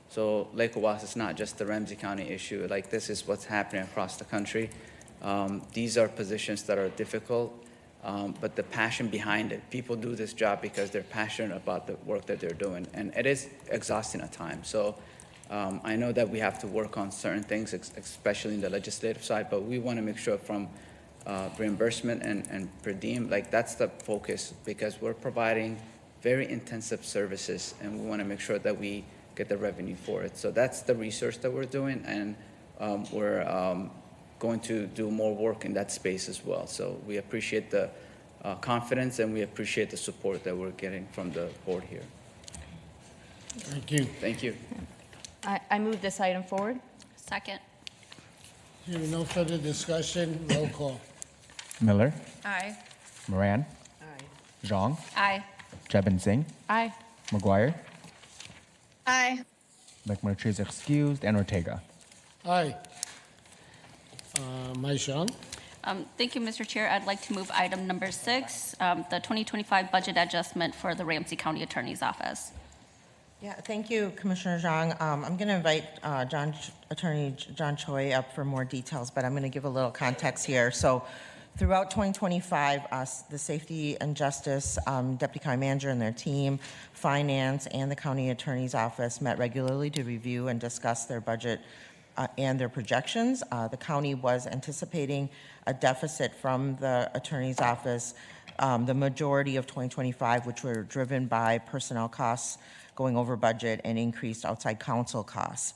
So Lake Owasso is not just the Ramsey County issue. Like, this is what's happening across the country. These are positions that are difficult, but the passion behind it. People do this job because they're passionate about the work that they're doing, and it is exhausting at times. So I know that we have to work on certain things, especially in the legislative side, but we want to make sure from reimbursement and per diem, like, that's the focus, because we're providing very intensive services, and we want to make sure that we get the revenue for it. So that's the research that we're doing, and we're going to do more work in that space as well. So we appreciate the confidence, and we appreciate the support that we're getting from the board here. Thank you. Thank you. I move this item forward. Second. Hearing no further discussion, roll call. Miller, Aye. Moran, Zhang, Aye. Jebin Singh, Aye. McGuire, Aye. McMurtry is excused, and Ortega. Aye. Maishan? Thank you, Mr. Chair. I'd like to move item number 6, the 2025 budget adjustment for the Ramsey County Attorney's Office. Yeah, thank you, Commissioner Zhang. I'm going to invite Attorney John Choi up for more details, but I'm going to give a little context here. So throughout 2025, the Safety and Justice Deputy County Manager and their team, Finance, and the County Attorney's Office met regularly to review and discuss their budget and their projections. The county was anticipating a deficit from the Attorney's Office, the majority of 2025, which were driven by personnel costs going over budget and increased outside counsel costs.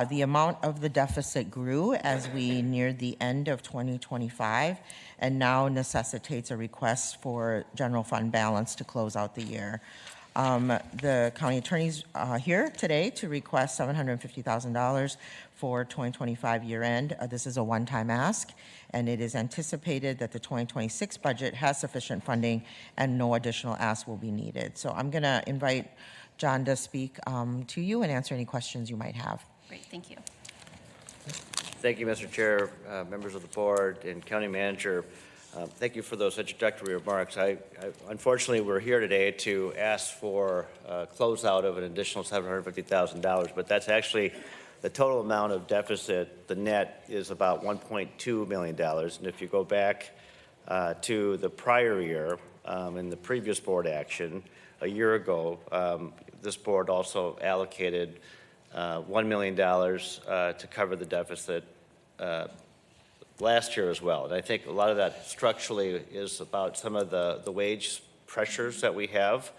The amount of the deficit grew as we neared the end of 2025 and now necessitates a request for general fund balance to close out the year. The county attorney's here today to request $750,000 for 2025 year end. This is a one-time ask, and it is anticipated that the 2026 budget has sufficient funding and no additional ask will be needed. So I'm going to invite John to speak to you and answer any questions you might have. Great, thank you. Thank you, Mr. Chair, members of the board, and County Manager. Thank you for those introductory remarks. Unfortunately, we're here today to ask for a closeout of an additional $750,000, but that's actually the total amount of deficit. The net is about $1.2 million. And if you go back to the prior year, in the previous board action, a year ago, this board also allocated $1 million to cover the deficit last year as well. And I think a lot of that structurally is about some of the wage pressures that we have.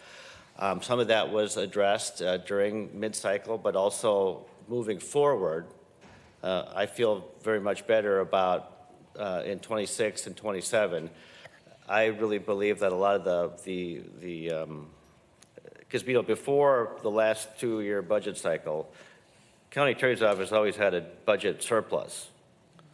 Some of that was addressed during mid-cycle, but also moving forward, I feel very much better about in 26 and 27. I really believe that a lot of because before the last 2-year budget cycle, County Attorney's Office always had a budget surplus.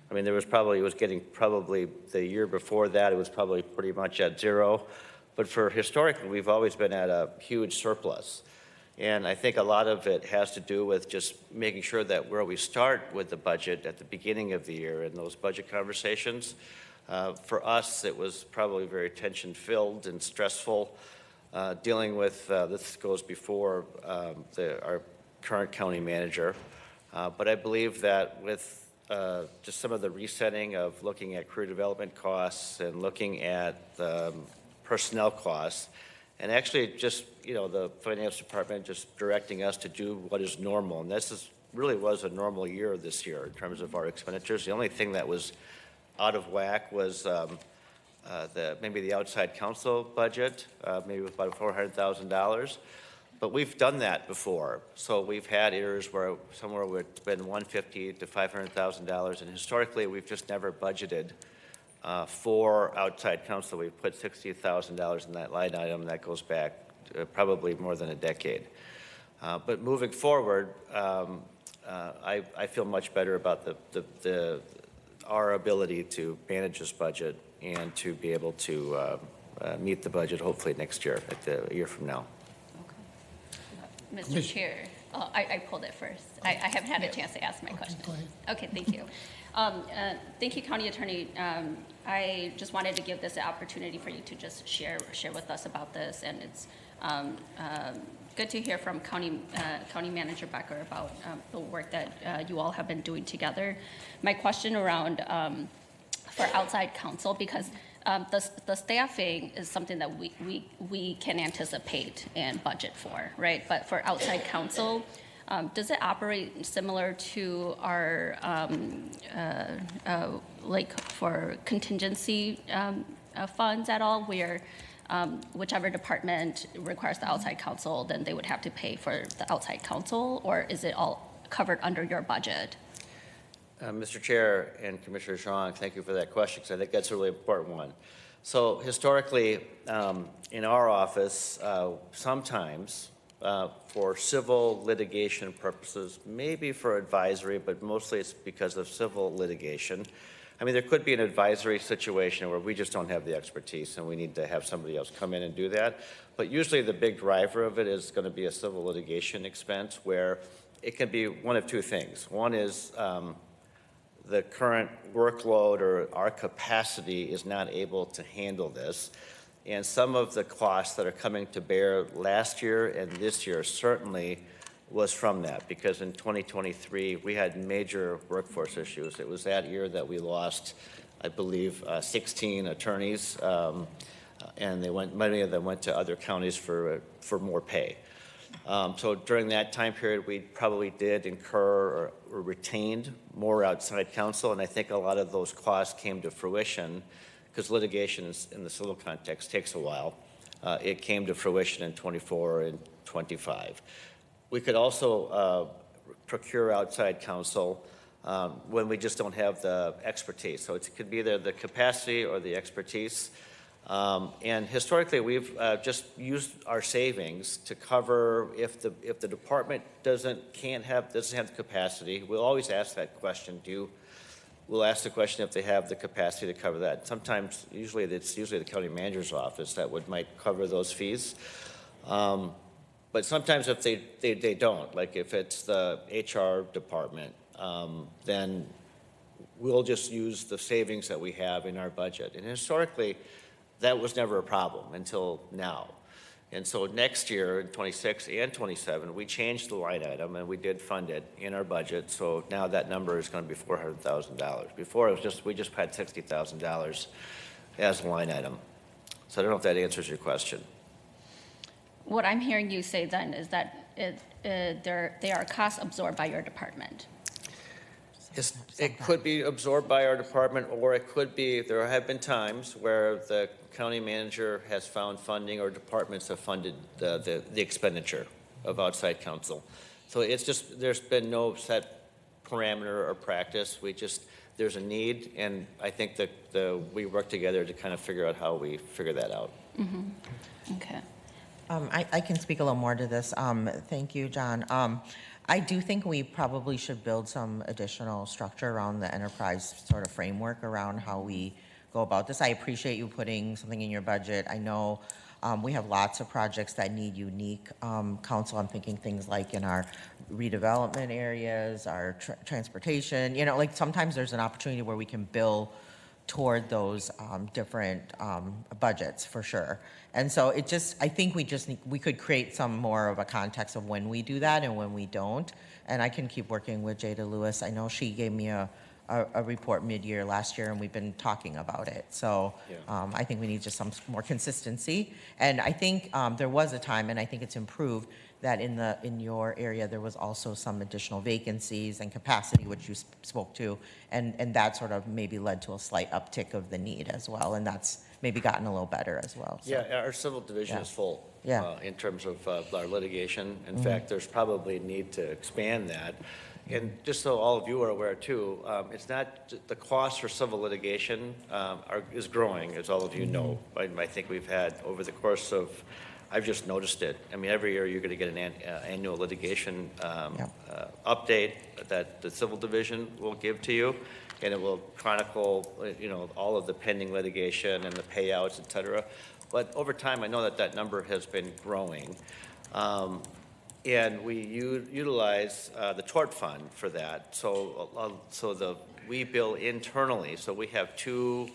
I mean, it was getting the year before that, it was probably pretty much at zero. But historically, we've always been at a huge surplus. And I think a lot of it has to do with just making sure that where we start with the budget at the beginning of the year in those budget conversations, for us, it was probably very tension-filled and stressful dealing with, this goes before our current county manager. But I believe that with just some of the resetting of looking at career development costs and looking at personnel costs, and actually just, the finance department just directing us to do what is normal. And really was a normal year this year in terms of our expenditures. The only thing that was out of whack was maybe the outside counsel budget, maybe with about $400,000. But we've done that before. So we've had years where somewhere it's been $150,000 to $500,000, and historically we've just never budgeted for outside counsel. We've put $60,000 in that line item. That goes back probably more than a decade. But moving forward, I feel much better about our ability to manage this budget and to be able to meet the budget hopefully next year, a year from now. Mr. Chair, I pulled it first. I haven't had a chance to ask my question. Go ahead. Okay, thank you. Thank you, County Attorney. I just wanted to give this an opportunity for you to just share with us about this, and it's good to hear from County Manager Becker about the work that you all have been doing together. My question around for outside counsel, because the staffing is something that we can anticipate and budget for, right? But for outside counsel, does it operate similar to our, like for contingency funds at all, where whichever department requires the outside counsel, then they would have to pay for the outside counsel, or is it all covered under your budget? Mr. Chair and Commissioner Zhang, thank you for that question, because I think that's a really important one. So historically, in our office, sometimes for civil litigation purposes, maybe for advisory, but mostly it's because of civil litigation. I mean, there could be an advisory situation where we just don't have the expertise and we need to have somebody else come in and do that. But usually the big driver of it is going to be a civil litigation expense, where it can be one of two things. One is the current workload or our capacity is not able to handle this. And some of the costs that are coming to bear last year and this year certainly was from that, because in 2023 we had major workforce issues. It was that year that we lost, I believe, 16 attorneys, and many of them went to other counties for more pay. So during that time period, we probably did incur or retained more outside counsel, and I think a lot of those costs came to fruition because litigation in the civil context takes a while. It came to fruition in 24 and 25. We could also procure outside counsel when we just don't have the expertise. So it could be either the capacity or the expertise. And historically, we've just used our savings to cover if the department doesn't have the capacity. We'll always ask that question. We'll ask the question if they have the capacity to cover that. Sometimes, it's usually the county manager's office that might cover those fees. But sometimes if they don't, like if it's the HR department, then we'll just use the savings that we have in our budget. And historically, that was never a problem until now. And so next year, in 26 and 27, we changed the line item and we did fund it in our budget. So now that number is going to be $400,000. Before, it was just, we just had $60,000 as a line item. So I don't know if that answers your question. What I'm hearing you say then is that they are costs absorbed by your department. It could be absorbed by our department, or it could be, there have been times where the county manager has found funding or departments have funded the expenditure of outside counsel. So it's just, there's been no set parameter or practice. There's a need, and I think that we work together to kind of figure out how we figure that out. Mm-hmm. Okay. I can speak a little more to this. Thank you, John. I do think we probably should build some additional structure around the enterprise sort of framework around how we go about this. I appreciate you putting something in your budget. I know we have lots of projects that need unique counsel. I'm thinking things like in our redevelopment areas, our transportation, like sometimes there's an opportunity where we can bill toward those different budgets for sure. And so I think we could create some more of a context of when we do that and when we don't. And I can keep working with Jada Lewis. I know she gave me a report mid-year last year, and we've been talking about it. So Yeah. I think we need just some more consistency. And I think there was a time, and I think it's improved, that in your area there was also some additional vacancies and capacity, which you spoke to, and that sort of maybe led to a slight uptick of the need as well, and that's maybe gotten a little better as well. So. Yeah, our civil division Yeah. is full Yeah. in terms of our litigation. In fact, there's probably a need to expand that. And just so all of you are aware too, it's not the cost for civil litigation is growing, as all of you know. I think we've had over the course of, I've just noticed it. I mean, every year you're going to get an annual litigation update that the civil division will give to you, and it will chronicle, all of the pending litigation and the payouts, et cetera. But over time, I know that number has been growing. And we utilize the tort fund for that. So we bill internally. So we have two,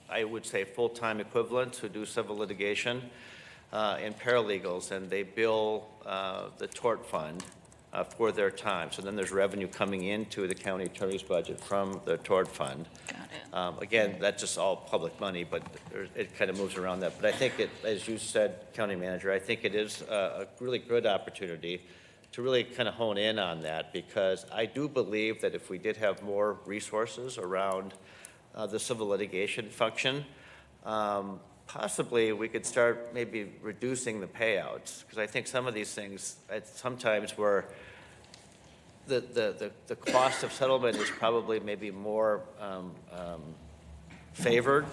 I would say, full-time equivalents who do civil litigation and paralegals, and they bill the tort fund for their time. So then there's revenue coming into the county attorney's budget from the tort fund. Got it. Again, that's just all public money, but it kind of moves around that. But I think as you said, County Manager, I think it is a really good opportunity to really kind of hone in on that, because I do believe that if we did have more resources around the civil litigation function, possibly we could start maybe reducing the payouts, because I think some of these things sometimes where the cost of settlement is probably maybe more favored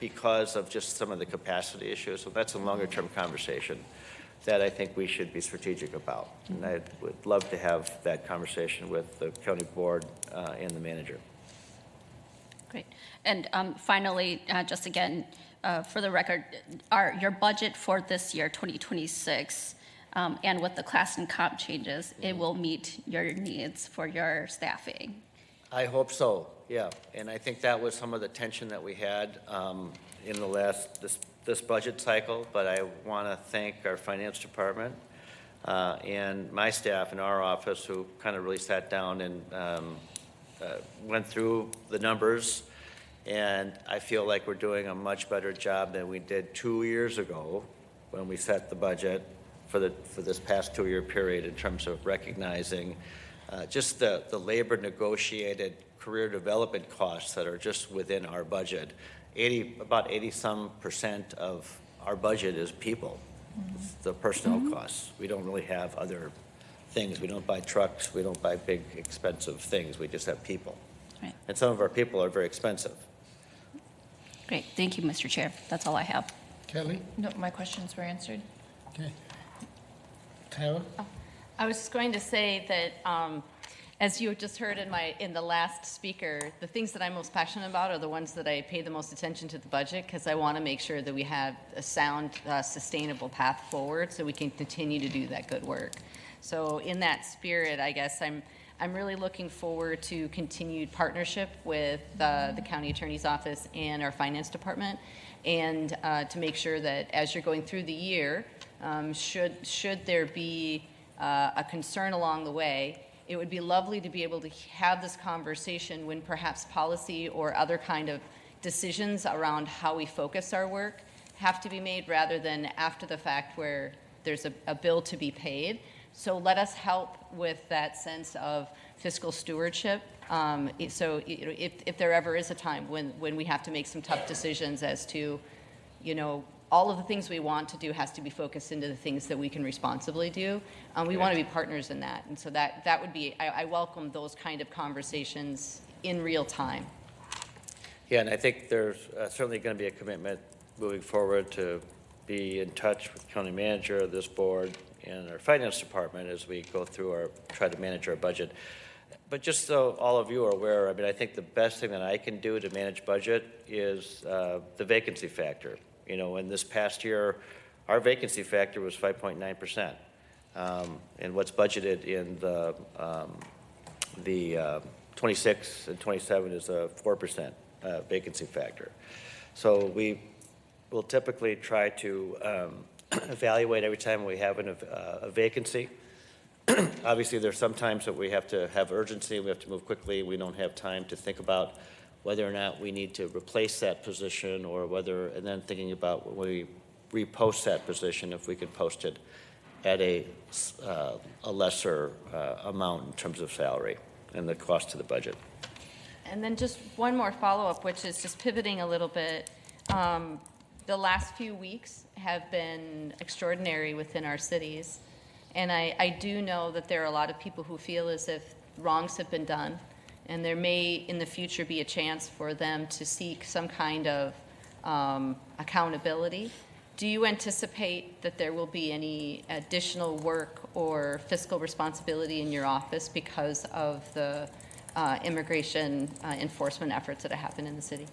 because of just some of the capacity issues. So that's a longer term conversation that I think we should be strategic about. And I would love to have that conversation with the county board and the manager. Great. And finally, just again, for the record, your budget for this year, 2026, and with the class and comp changes, it will meet your needs for your staffing. I hope so, yeah. And I think that was some of the tension that we had in the this budget cycle. But I want to thank our finance department and my staff in our office who kind of really sat down and went through the numbers. And I feel like we're doing a much better job than we did 2 years ago when we set the budget for this past 2-year period, in terms of recognizing just the labor negotiated career development costs that are just within our budget. About 80% of our budget is people, the personnel costs. We don't really have other things. We don't buy trucks. We don't buy big expensive things. We just have people. Right. And some of our people are very expensive. Great. Thank you, Mr. Chair. That's all I have. Kelly? No, my questions were answered. Okay. Tara? I was just going to say that As you just heard in the last speaker, the things that I'm most passionate about are the ones that I pay the most attention to the budget, because I want to make sure that we have a sound, sustainable path forward so we can continue to do that good work. So in that spirit, I guess I'm really looking forward to continued partnership with the county attorney's office and our finance department, and to make sure that as you're going through the year, should there be a concern along the way, it would be lovely to be able to have this conversation when perhaps policy or other kind of decisions around how we focus our work have to be made, rather than after the fact where there's a bill to be paid. So let us help with that sense of fiscal stewardship. So if there ever is a time when we have to make some tough decisions as to, all of the things we want to do has to be focused into the things that we can responsibly do. We want to be partners in that. And so that would be, I welcome those kind of conversations in real time. Yeah, and I think there's certainly going to be a commitment moving forward to be in touch with the county manager, this board, and our finance department as we go through try to manage our budget. But just so all of you are aware, I think the best thing that I can do to manage budget is the vacancy factor. In this past year, our vacancy factor was 5.9%. And what's budgeted in the 26 and 27 is a 4% vacancy factor. So we will typically try to evaluate every time we have a vacancy. Obviously, there's some times that we have to have urgency, we have to move quickly, we don't have time to think about whether or not we need to replace that position, or and then thinking about when we repost that position, if we could post it at a lesser amount in terms of salary and the cost to the budget. And then just one more follow-up, which is just pivoting a little bit. The last few weeks have been extraordinary within our cities. And I do know that there are a lot of people who feel as if wrongs have been done, and there may in the future be a chance for them to seek some kind of accountability. Do you anticipate that there will be any additional work or fiscal responsibility in your office because of the immigration enforcement efforts that have happened in the city?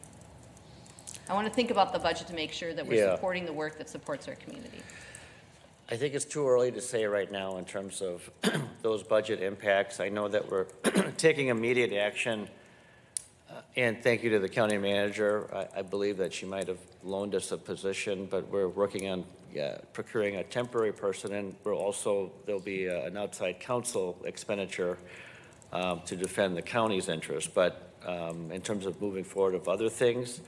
I want to think about the budget to make sure that we're supporting the work that supports our community. I think it's too early to say right now in terms of those budget impacts. I know that we're taking immediate action, and thank you to the county manager. I believe that she might have loaned us a position, but we're working on procuring a temporary person, and there'll be an outside counsel expenditure to defend the county's interests. But in terms of moving forward of other things,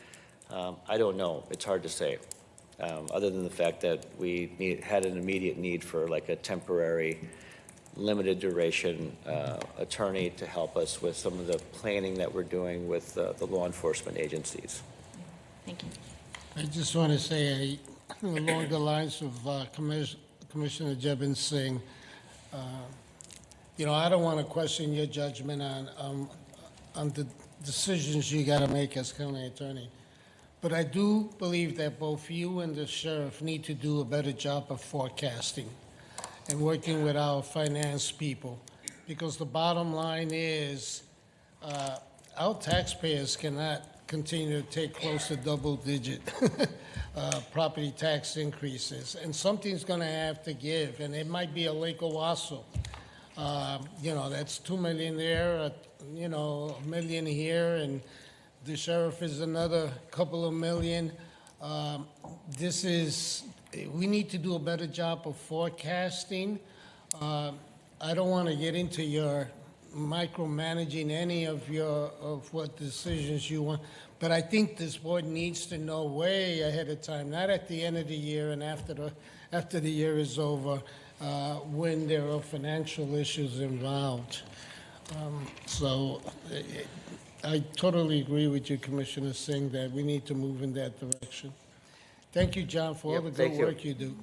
I don't know. It's hard to say. Other than the fact that we had an immediate need for like a temporary, limited duration attorney to help us with some of the planning that we're doing with the law enforcement agencies. Thank you. I just want to say, along the lines of Commissioner Jebin Singh, I don't want to question your judgment on the decisions you got to make as county attorney. But I do believe that both you and the sheriff need to do a better job of forecasting and working with our finance people, because the bottom line is our taxpayers cannot continue to take close to double-digit property tax increases, and something's going to have to give, and it might be a Lake Owasso. That's $2 million there, $1 million here, and the sheriff is another couple of million. We need to do a better job of forecasting. I don't want to get into your micromanaging any of what decisions you want, but I think this board needs to know way ahead of time, not at the end of the year and after the year is over, when there are financial issues involved. I totally agree with you, Commissioner Singh, that we need to move in that direction. Thank you, John, for all the good work you do.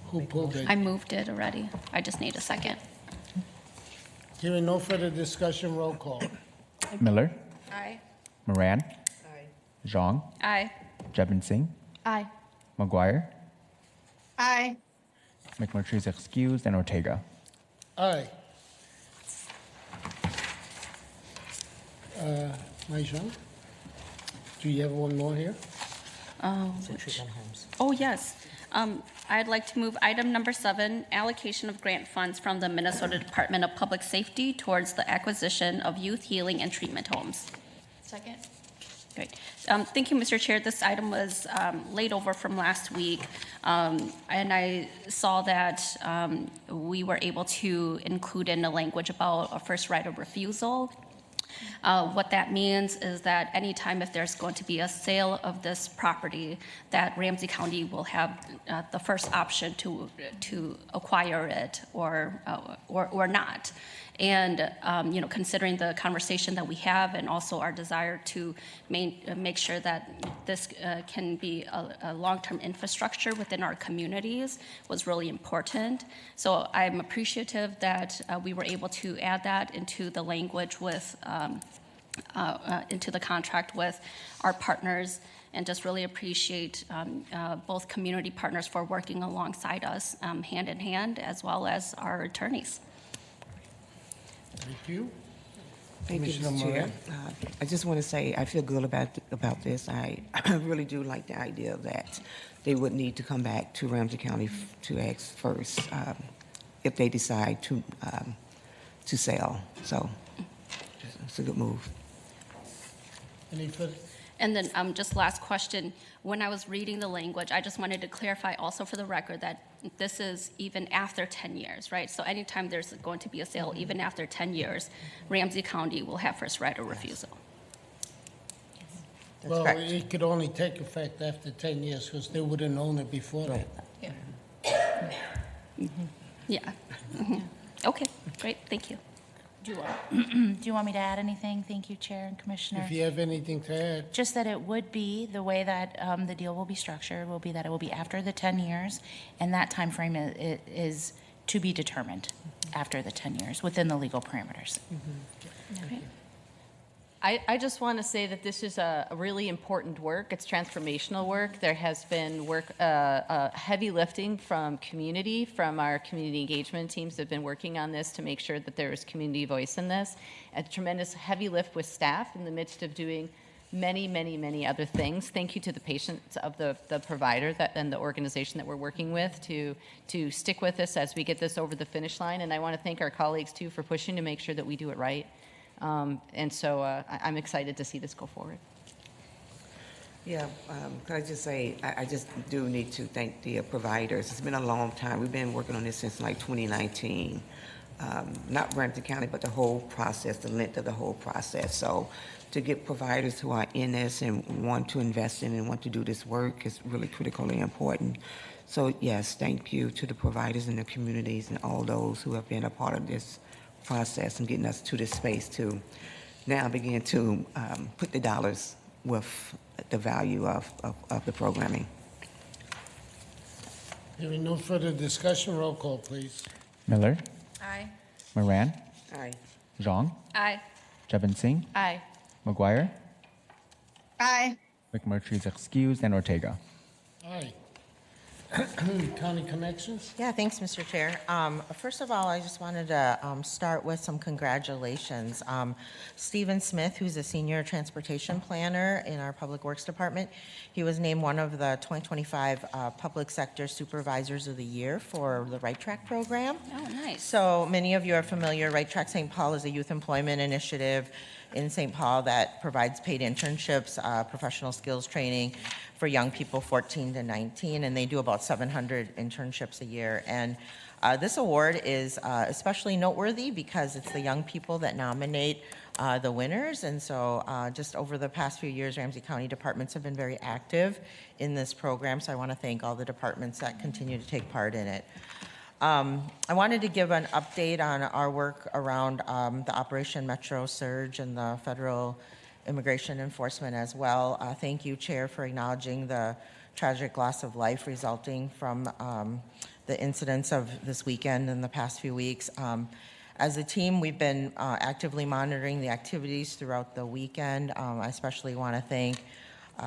Who pulled it? I moved it already. I just need a second. Hearing no further discussion, roll call. Miller, Aye. Moran, Zhang, Aye. Jebin Singh, Aye. McGuire, Aye. McMurtry is excused, and Ortega. Aye. Mahjong? Do you have one more here? Treatment homes. Oh, yes. I'd like to move item number 7, allocation of grant funds from the Minnesota Department of Public Safety towards the acquisition of youth healing and treatment homes. Second. Great. Thank you, Mr. Chair. This item was laid over from last week, and I saw that we were able to include in the language about a first right of refusal. What that means is that anytime if there's going to be a sale of this property, that Ramsey County will have the first option to acquire it or not. And considering the conversation that we have and also our desire to make sure that this can be a long-term infrastructure within our communities was really important. So I'm appreciative that we were able to add that into the language with into the contract with our partners, and just really appreciate both community partners for working alongside us hand in hand, as well as our attorneys. Thank you. Thank you, Commissioner Mr. Chair. Moran? I just want to say I feel good about this. I really do like the idea that they would need to come back to Ramsey County to ask first if they decide to sell. So it's a good move. Any further? And then just last question, when I was reading the language, I just wanted to clarify also for the record that this is even after 10 years, right? So anytime there's going to be a sale, even after 10 years, Ramsey County will have first right of refusal. That's Well, correct. it could only take effect after 10 years because they wouldn't own it before that. Yeah. Yeah. Mhm. Okay, great, thank you. Do you want me to add anything? Thank you, Chair and Commissioner. If you have anything to add, Just that it would be, the way that the deal will be structured will be that it will be after the 10 years, and that timeframe is to be determined after the 10 years, within the legal parameters. Okay. I just want to say that this is a really important work. It's transformational work. There has been work, heavy lifting from community, from our community engagement teams that have been working on this to make sure that there is community voice in this. A tremendous heavy lift with staff in the midst of doing many, many, many other things. Thank you to the patience of the provider and the organization that we're working with to stick with us as we get this over the finish line. And I want to thank our colleagues too for pushing to make sure that we do it right. And so I'm excited to see this go forward. Yeah, can I just say, I just do need to thank the providers. It's been a long time. We've been working on this since like 2019. Not Ramsey County, but the whole process, the length of the whole process. So to get providers who are in this and want to invest in and want to do this work is really critically important. So yes, thank you to the providers in the communities and all those who have been a part of this process and getting us to this space to now begin to put the dollars with the value of the programming. hearing no further discussion, roll call, please. Miller, Aye. Moran, Aye. Zhang, Aye. Jevon Singh, Aye. McGuire, Aye. McMurtry is excused, and Ortega. Aye. County Connections? Yeah, thanks, Mr. Chair. First of all, I just wanted to start with some congratulations. Stephen Smith, who's a senior transportation planner in our Public Works Department, he was named one of the 2025 Public Sector Supervisors of the Year for the Right Track program. Oh, nice. So many of you are familiar, Right Track St. Paul is a youth employment initiative in St. Paul that provides paid internships, professional skills training for young people 14 to 19, and they do about 700 internships a year. And this award is especially noteworthy because it's the young people that nominate the winners. And so just over the past few years, Ramsey County departments have been very active in this program. So I want to thank all the departments that continue to take part in it. I wanted to give an update on our work around the Operation Metro Surge and the federal immigration enforcement as well. Thank you, Chair, for acknowledging the tragic loss of life resulting from the incidents of this weekend and the past few weeks. As a team, we've been actively monitoring the activities throughout the weekend. I especially want to thank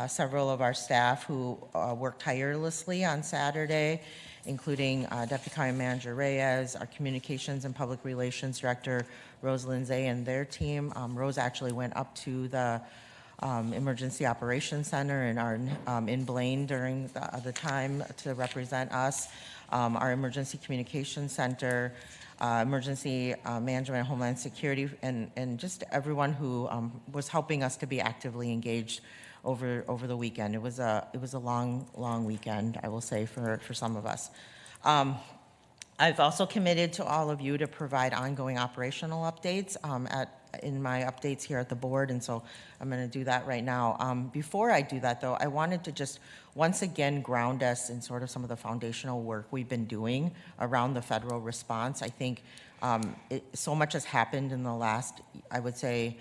several of our staff who worked tirelessly on Saturday, including Deputy County Manager Reyes, our Communications and Public Relations Director, Rose Lindsay, and their team. Rose actually went up to the Emergency Operations Center in Blaine during the time to represent us. Our Emergency Communications Center, Emergency Management and Homeland Security, and just everyone who was helping us to be actively engaged over the weekend. It was a long weekend, I will say, for some of us. I've also committed to all of you to provide ongoing operational updates in my updates here at the board, and so I'm going to do that right now. Before I do that, though, I wanted to just once again ground us in sort of some of the foundational work we've been doing around the federal response. I think so much has happened in the last, I would say,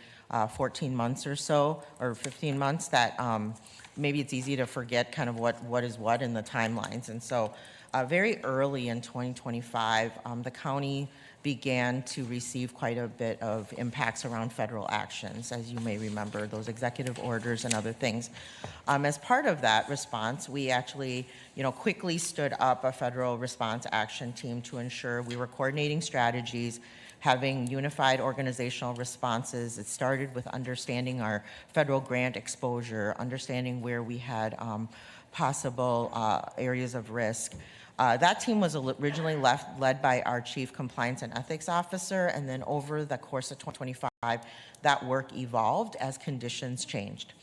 14 months or so, or 15 months, that maybe it's easy to forget kind of what is what in the timelines. And so very early in 2025, the county began to receive quite a bit of impacts around federal actions, as you may remember, those executive orders and other things. As part of that response, we actually, quickly stood up a federal response action team to ensure we were coordinating strategies, having unified organizational responses. It started with understanding our federal grant exposure, understanding where we had possible areas of risk. That team was originally led by our Chief Compliance and Ethics Officer, and then over the course of 2025, that work evolved as conditions changed.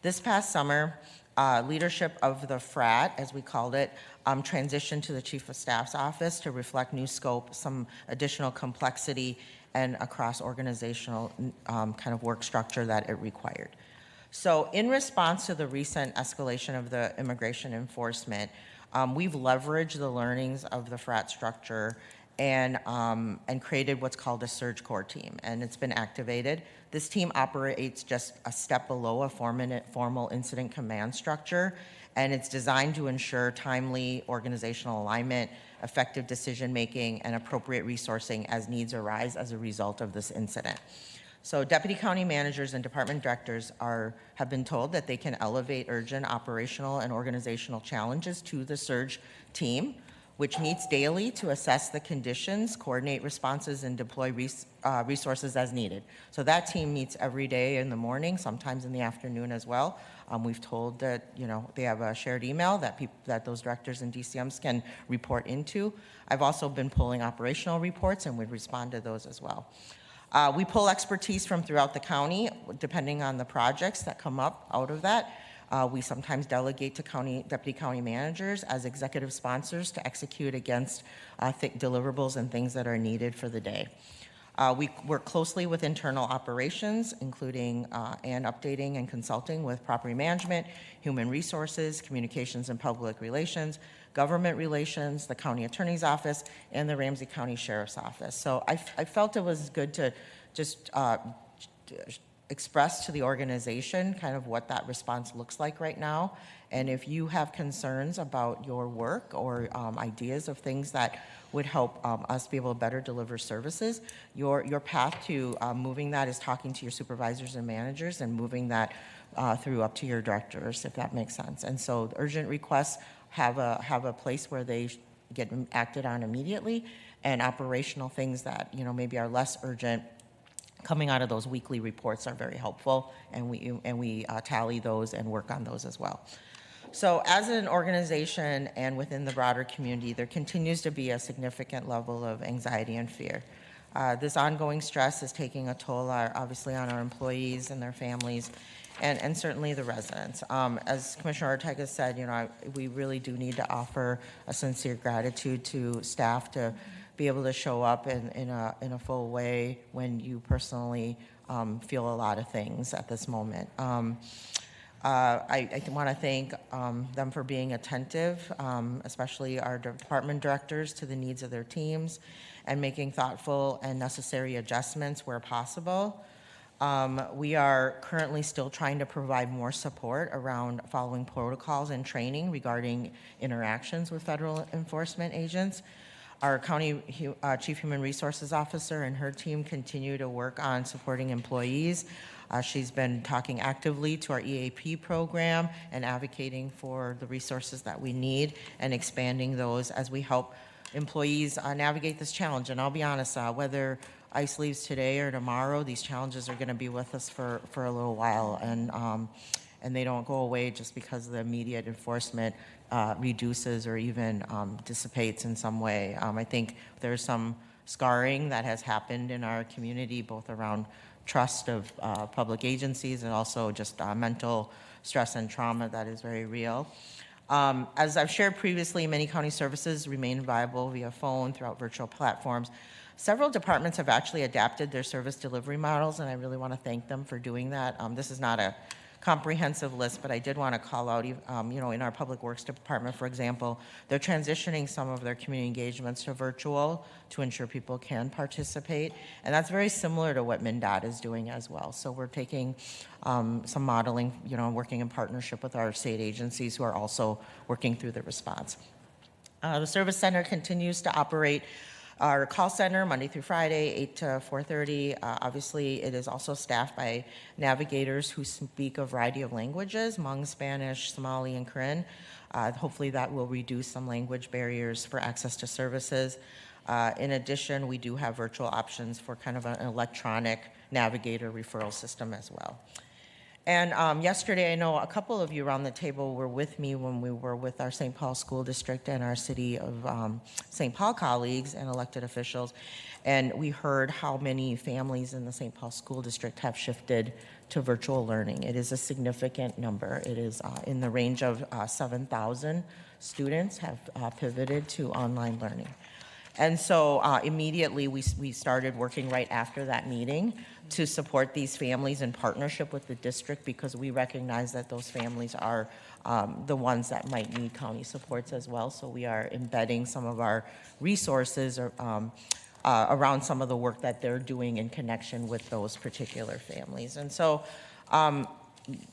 This past summer, leadership of the FRAT, as we called it, transitioned to the Chief of Staff's office to reflect new scope, some additional complexity, and a cross-organizational kind of work structure that it required. So in response to the recent escalation of the immigration enforcement, we've leveraged the learnings of the FRAT structure and created what's called a Surge Core team, and it's been activated. This team operates just a step below a formal incident command structure, and it's designed to ensure timely organizational alignment, effective decision-making, and appropriate resourcing as needs arise as a result of this incident. So deputy county managers and department directors have been told that they can elevate urgent operational and organizational challenges to the Surge team, which meets daily to assess the conditions, coordinate responses, and deploy resources as needed. So that team meets every day in the morning, sometimes in the afternoon as well. We've told that they have a shared email that those directors and DCMs can report into. I've also been pulling operational reports, and we'd respond to those as well. We pull expertise from throughout the county, depending on the projects that come up out of that. We sometimes delegate to deputy county managers as executive sponsors to execute against deliverables and things that are needed for the day. We work closely with internal operations, including and updating and consulting with property management, human resources, communications and public relations, government relations, the county attorney's office, and the Ramsey County Sheriff's Office. So I felt it was good to just express to the organization kind of what that response looks like right now. And if you have concerns about your work or ideas of things that would help us be able to better deliver services, your path to moving that is talking to your supervisors and managers and moving that through up to your directors, if that makes sense. And so urgent requests have a place where they get acted on immediately, and operational things that maybe are less urgent coming out of those weekly reports are very helpful, and we tally those and work on those as well. So as an organization and within the broader community, there continues to be a significant level of anxiety and fear. This ongoing stress is taking a toll, obviously, on our employees and their families, and certainly the residents. As Commissioner Ortega said, we really do need to offer a sincere gratitude to staff to be able to show up in a full way when you personally feel a lot of things at this moment. I want to thank them for being attentive, especially our department directors, to the needs of their teams and making thoughtful and necessary adjustments where possible. We are currently still trying to provide more support around following protocols and training regarding interactions with federal enforcement agents. Our Chief Human Resources Officer and her team continue to work on supporting employees. She's been talking actively to our EAP program and advocating for the resources that we need and expanding those as we help employees navigate this challenge. And I'll be honest, whether ICE leaves today or tomorrow, these challenges are going to be with us for a little while, and they don't go away just because the immediate enforcement reduces or even dissipates in some way. I think there's some scarring that has happened in our community, both around trust of public agencies and also just mental stress and trauma that is very real. As I've shared previously, many county services remain viable via phone throughout virtual platforms. Several departments have actually adapted their service delivery models, and I really want to thank them for doing that. This is not a comprehensive list, but I did want to call out, in our Public Works Department, for example, they're transitioning some of their community engagements to virtual to ensure people can participate, and that's very similar to what MnDOT is doing as well. So we're taking some modeling, working in partnership with our state agencies who are also working through the response. The Service Center continues to operate our call center Monday through Friday, 8 to 4:30. Obviously, it is also staffed by navigators who speak a variety of languages, Hmong, Spanish, Somali, and Karen. Hopefully, that will reduce some language barriers for access to services. In addition, we do have virtual options for kind of an electronic navigator referral system as well. And yesterday, I know a couple of you around the table were with me when we were with our St. Paul School District and our City of St. Paul colleagues and elected officials, and we heard how many families in the St. Paul School District have shifted to virtual learning. It is a significant number. It is in the range of 7,000 students have pivoted to online learning. And so immediately we started working right after that meeting to support these families in partnership with the district, because we recognize that those families are the ones that might need county supports as well. So we are embedding some of our resources around some of the work that they're doing in connection with those particular families. And so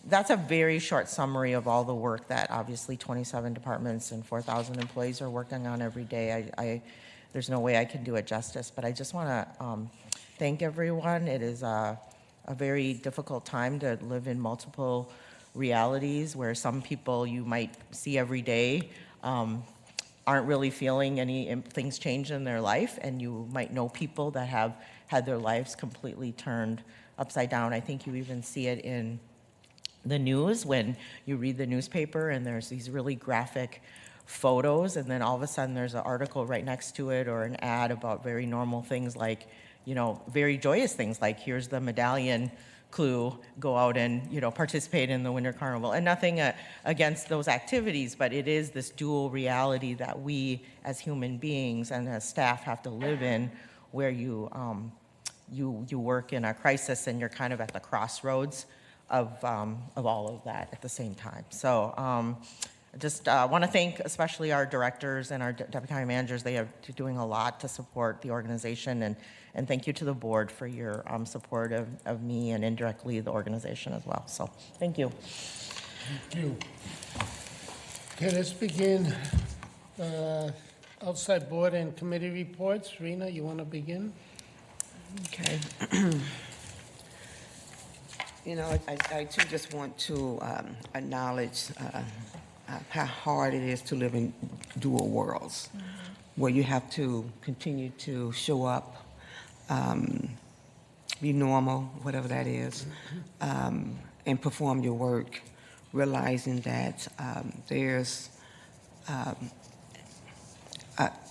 that's a very short summary of all the work that obviously 27 departments and 4,000 employees are working on every day. There's no way I can do it justice, but I just want to thank everyone. It is a very difficult time to live in multiple realities where some people you might see every day aren't really feeling things change in their life, and you might know people that have had their lives completely turned upside down. I think you even see it in the news when you read the newspaper and there's these really graphic photos, and then all of a sudden there's an article right next to it or an ad about very normal things like, very joyous things like, here's the medallion clue, go out and, participate in the Winter Carnival. And nothing against those activities, but it is this dual reality that we as human beings and as staff have to live in, where you work in a crisis and you're kind of at the crossroads of all of that at the same time. So I just want to thank especially our directors and our deputy county managers. They are doing a lot to support the organization, and thank you to the board for your support of me and indirectly the organization as well. So thank you. Thank you. Okay, let's begin. Outside board and committee reports. Rena, you want to begin? Okay. I too just want to acknowledge how hard it is to live in dual worlds, where you have to continue to show up, be normal, whatever that is, and perform your work, realizing that there's an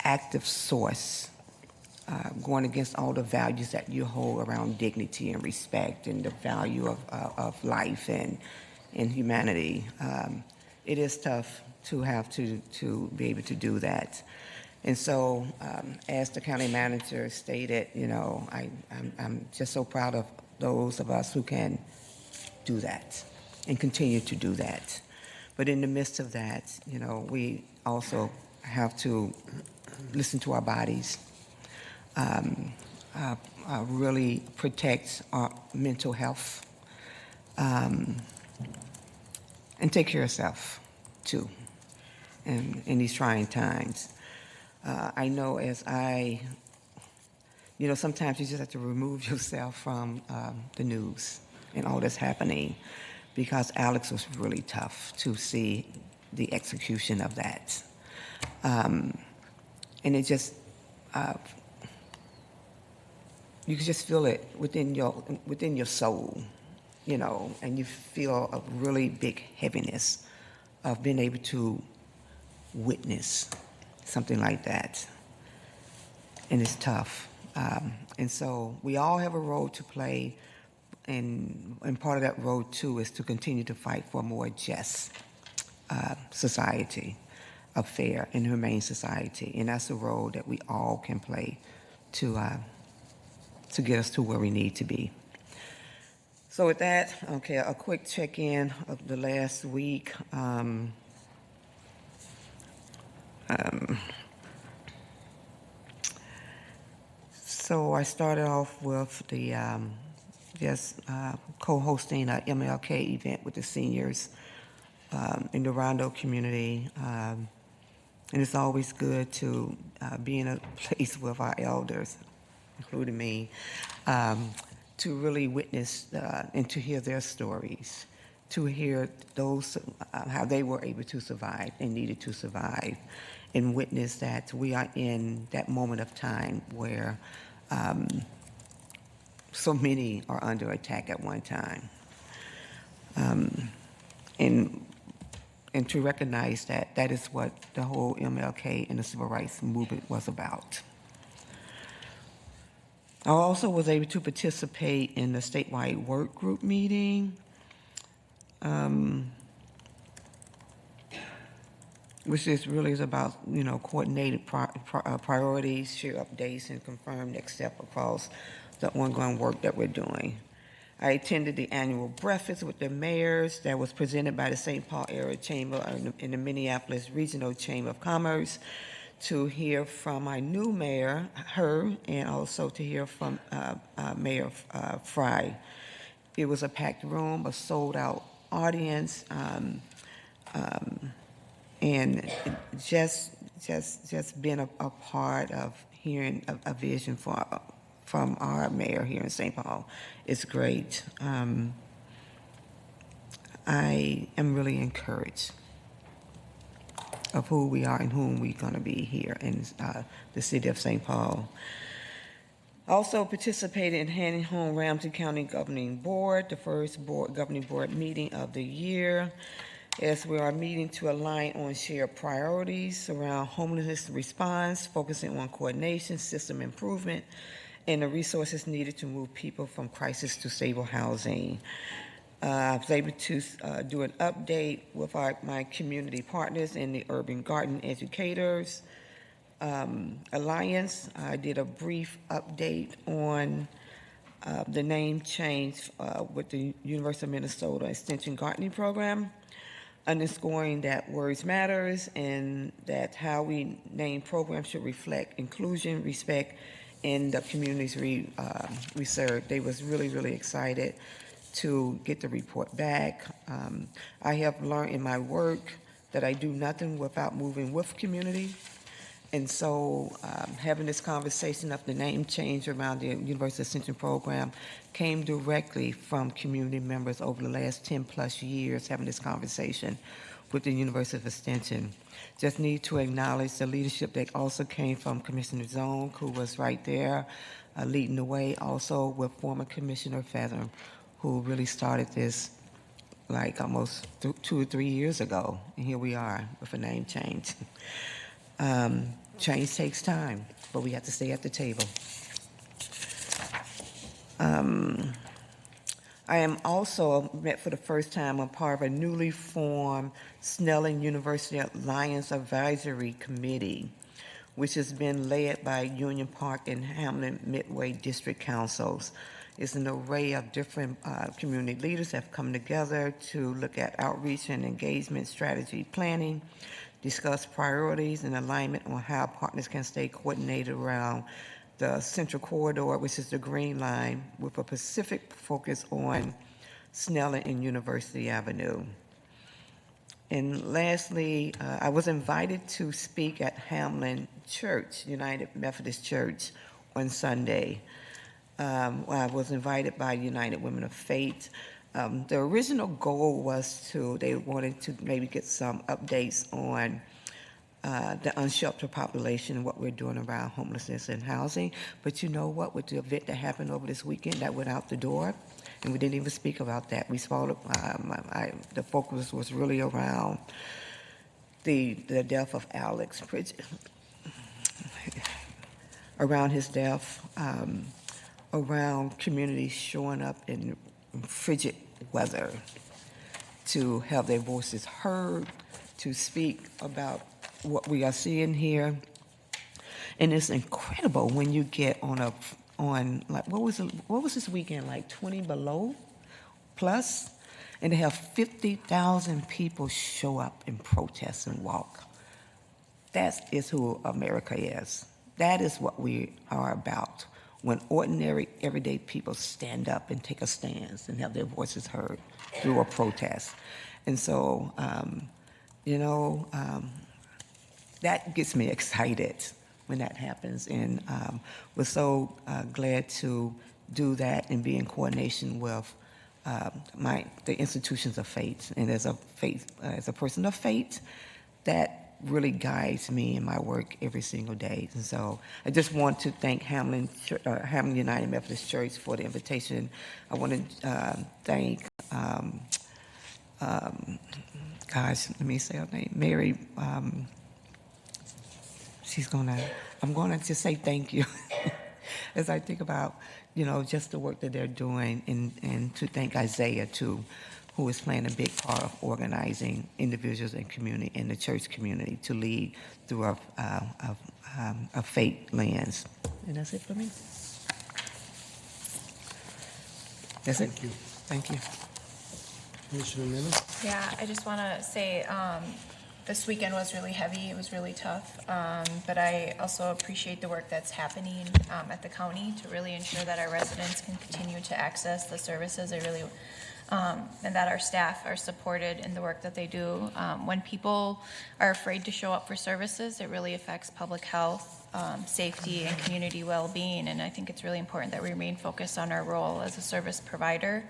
active source going against all the values that you hold around dignity and respect and the value of life and humanity. It is tough to have to be able to do that. And so, as the county manager stated, I'm just so proud of those of us who can do that and continue to do that. But in the midst of that, we also have to listen to our bodies, really protect our mental health, and take care of yourself, too, in these trying times. I know sometimes you just have to remove yourself from the news and all that's happening, because Alex was really tough to see the execution of that. And it just, you can just feel it within your soul, and you feel a really big heaviness of being able to witness something like that. And it's tough. And so we all have a role to play, and part of that role, too, is to continue to fight for a more just society, a fair and humane society. And that's a role that we all can play to get us to where we need to be. So with that, okay, a quick check-in of the last week. So I started off with the co-hosting an MLK event with the seniors in the Rondo community. And it's always good to be in a place with our elders, including me, to really witness and to hear their stories, to hear those, how they were able to survive and needed to survive, and witness that we are in that moment of time where so many are under attack at one time. And to recognize that that is what the whole MLK and the civil rights movement was about. I also was able to participate in the statewide work group meeting, which is about, coordinated priorities, share updates, and confirm next step across the ongoing work that we're doing. I attended the annual breakfast with the mayors that was presented by the St. Paul Area Chamber and the Minneapolis Regional Chamber of Commerce, to hear from my new mayor, her, and also to hear from Mayor Fry. It was a packed room, a sold-out audience, and just being a part of hearing a vision from our mayor here in St. Paul is great. I am really encouraged of who we are and whom we're going to be here in the city of St. Paul. Also participated in handing home Ramsey County Governing Board, the first governing board meeting of the year, as we are meeting to align on shared priorities around homelessness response, focusing on coordination, system improvement, and the resources needed to move people from crisis to stable housing. I was able to do an update with my community partners and the Urban Garden Educators Alliance. I did a brief update on the name change with the University of Minnesota Extension Gardening Program, underscoring that words matters and that how we name programs should reflect inclusion, respect, in the communities we serve. They was really, really excited to get the report back. I have learned in my work that I do nothing without moving with community. And so having this conversation of the name change around the University Extension Program came directly from community members over the last 10 plus years, having this conversation with the University of Extension. Just need to acknowledge the leadership that also came from Commissioner Zone, who was right there leading the way, also with former Commissioner Feather, who really started this like almost 2 or 3 years ago. And here we are with a name change. Change takes time, but we have to stay at the table. I am also, met for the first time, a part of a newly formed Snelling University Alliance Advisory Committee, which has been led by Union Park and Hamlin Midway District Councils. It's an array of different community leaders that have come together to look at outreach and engagement strategy planning, discuss priorities and alignment on how partners can stay coordinated around the Central Corridor, which is the Green Line, with a specific focus on Snelling and University Avenue. And lastly, I was invited to speak at Hamlin Church, United Methodist Church, on Sunday. I was invited by United Women of Faith. The original goal was they wanted to maybe get some updates on the unsheltered population and what we're doing around homelessness and housing. But you know what? With the event that happened over this weekend, that went out the door, and we didn't even speak about that. We spoke. The focus was really around the death of Alex Pridgen, around his death, around communities showing up in frigid weather to have their voices heard, to speak about what we are seeing here. And it's incredible when you get on like, what was this weekend, like 20 below plus, and they have 50,000 people show up and protest and walk. That is who America is. That is what we are about. When ordinary, everyday people stand up and take a stance and have their voices heard through a protest. And so, that gets me excited when that happens. And we're so glad to do that and be in coordination with the institutions of faith. And as a person of faith, that really guides me in my work every single day. And so I just want to thank Hamlin United Methodist Church for the invitation. I want to thank, let me say her name, Mary. I'm going to just say thank you as I think about, just the work that they're doing, and to thank Isaiah too, who is playing a big part of organizing individuals and community in the church community to lead through a faith lens. And that's it for me. That's it. Thank you. Thank you. Commissioner Miller? Yeah, I just want to say this weekend was really heavy. It was really tough. But I also appreciate the work that's happening at the county to really ensure that our residents can continue to access the services. And that our staff are supported in the work that they do. When people are afraid to show up for services, it really affects public health, safety, and community well-being. And I think it's really important that we remain focused on our role as a service provider.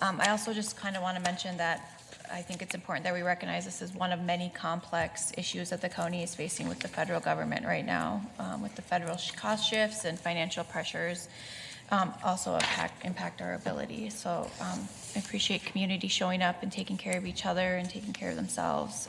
I also just kind of want to mention that I think it's important that we recognize this is one of many complex issues that the county is facing with the federal government right now, with the federal cost shifts and financial pressures. Also impact our ability. So I appreciate community showing up and taking care of each other and taking care of themselves.